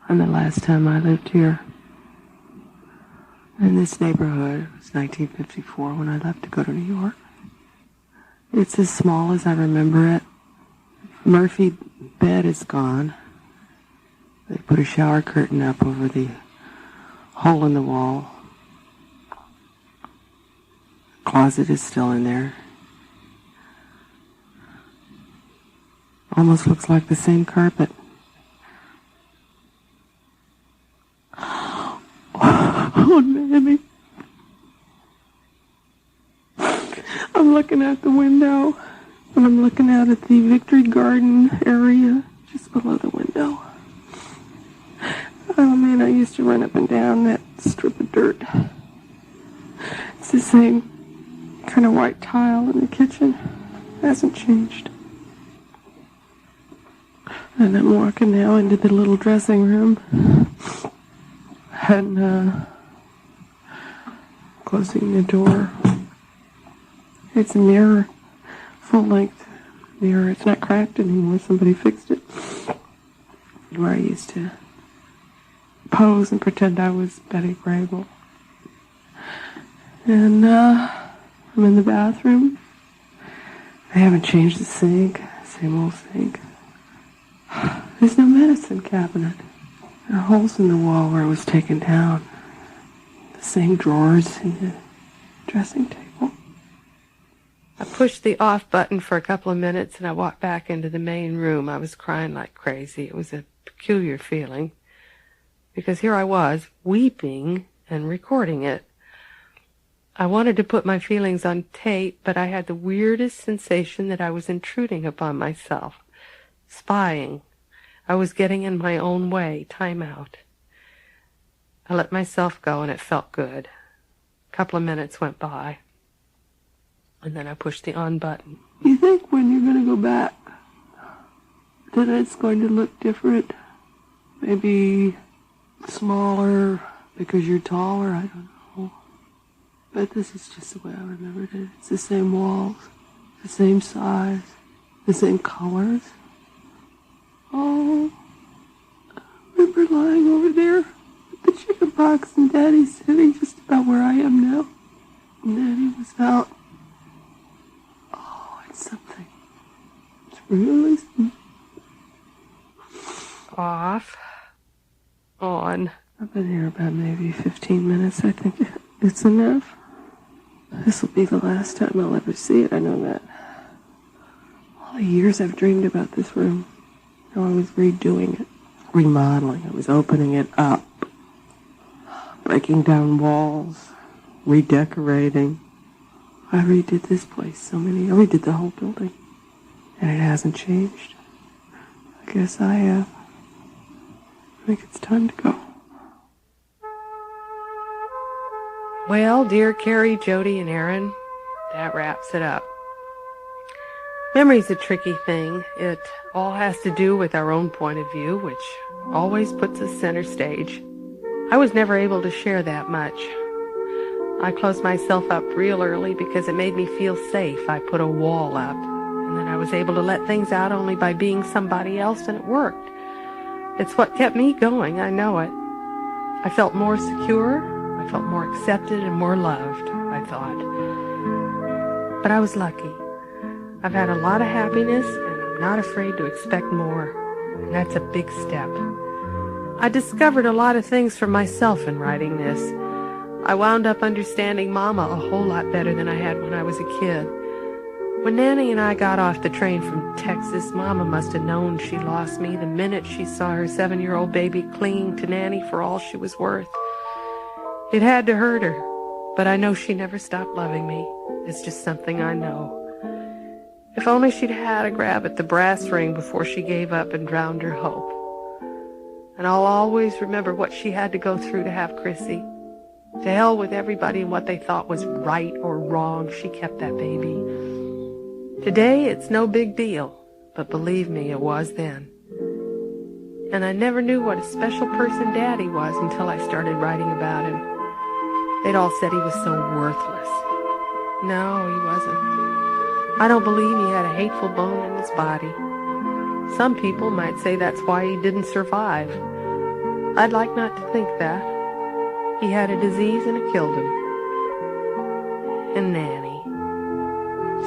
And the last time I lived here. In this neighborhood, it was 1954 when I left to go to New York. It's as small as I remember it. Murphy bed is gone. They put a shower curtain up over the hole in the wall. Closet is still in there. Almost looks like the same carpet. Oh, Mammy. I'm looking out the window, and I'm looking out at the Victory Garden area just below the window. Oh, man, I used to run up and down that strip of dirt. It's the same kind of white tile in the kitchen. Hasn't changed. And I'm walking now into the little dressing room. And, closing the door. It's a mirror. Full-length mirror. It's not cracked anymore. Somebody fixed it. Where I used to pose and pretend I was Betty Grable. And, I'm in the bathroom. They haven't changed the sink. Same old sink. There's no medicine cabinet. There are holes in the wall where it was taken down. The same drawers in the dressing table. I pushed the off button for a couple of minutes and I walked back into the main room. I was crying like crazy. It was a peculiar feeling because here I was weeping and recording it. I wanted to put my feelings on tape, but I had the weirdest sensation that I was intruding upon myself, spying. I was getting in my own way. Time out. I let myself go, and it felt good. A couple of minutes went by, and then I pushed the on button. You think when you're going to go back that it's going to look different? Maybe smaller because you're taller? I don't know. But this is just the way I remembered it. It's the same walls, the same size, the same colors. Oh, I remember lying over there with the chicken pox and Daddy sitting just about where I am now. And Daddy was out. Oh, it's something. It's really something. Off. On. I've been here about maybe 15 minutes. I think it's enough. This will be the last time I'll ever see it. I know that. All the years I've dreamed about this room. I was redoing it, remodeling. I was opening it up, breaking down walls, redecorating. I redid this place I redid the whole building, and it hasn't changed. I guess I think it's time to go. Well, dear Carrie, Jody, and Aaron, that wraps it up. Memory's a tricky thing. It all has to do with our own point of view, which always puts us center stage. I was never able to share that much. I closed myself up real early because it made me feel safe. I put a wall up, and then I was able to let things out only by being somebody else, and it worked. It's what kept me going, I know it. I felt more secure, I felt more accepted and more loved, I thought. But I was lucky. I've had a lot of happiness, and I'm not afraid to expect more, and that's a big step. I discovered a lot of things for myself in writing this. I wound up understanding Mama a whole lot better than I had when I was a kid. When Nanny and I got off the train from Texas, Mama must have known she lost me the minute she saw her 7-year-old baby clinging to Nanny for all she was worth. It had to hurt her, but I know she never stopped loving me. It's just something I know. If only she'd had a grab at the brass ring before she gave up and drowned her hope. And I'll always remember what she had to go through to have Chrissy. To hell with everybody and what they thought was right or wrong, she kept that baby. Today, it's no big deal, but believe me, it was then. And I never knew what a special person Daddy was until I started writing about him. They'd all said he was so worthless. No, he wasn't. I don't believe he had a hateful bone in his body. Some people might say that's why he didn't survive. I'd like not to think that. He had a disease and it killed him. And Nanny.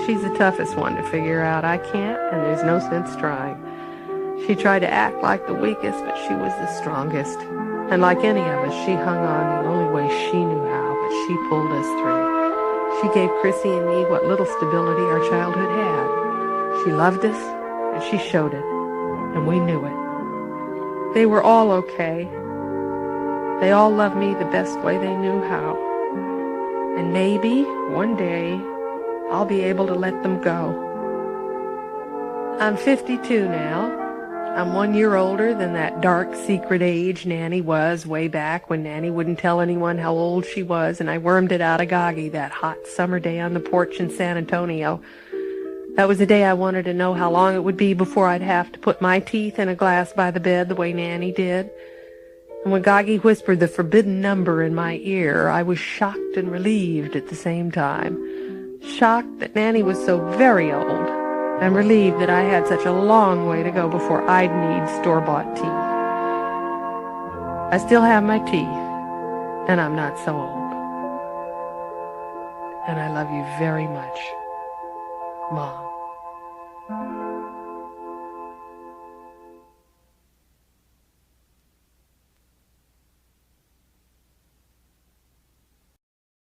She's the toughest one to figure out. I can't, and there's no sense trying. She tried to act like the weakest, but she was the strongest. And like any of us, she hung on the only way she knew how, but she pulled us through. She gave Chrissy and me what little stability our childhood had. She loved us, and she showed it, and we knew it. They were all okay. They all loved me the best way they knew how. And maybe, one day, I'll be able to let them go. I'm 52 now. I'm 1 year older than that dark secret age Nanny was way back when Nanny wouldn't tell anyone how old she was, and I wormed it out of Goggy that hot summer day on the porch in San Antonio. That was the day I wanted to know how long it would be before I'd have to put my teeth in a glass by the bed the way Nanny did. And when Goggy whispered the forbidden number in my ear, I was shocked and relieved at the same time. Shocked that Nanny was so very old, and relieved that I had such a long way to go before I'd need store-bought teeth. I still have my teeth, and I'm not so old. And I love you very much, Mom.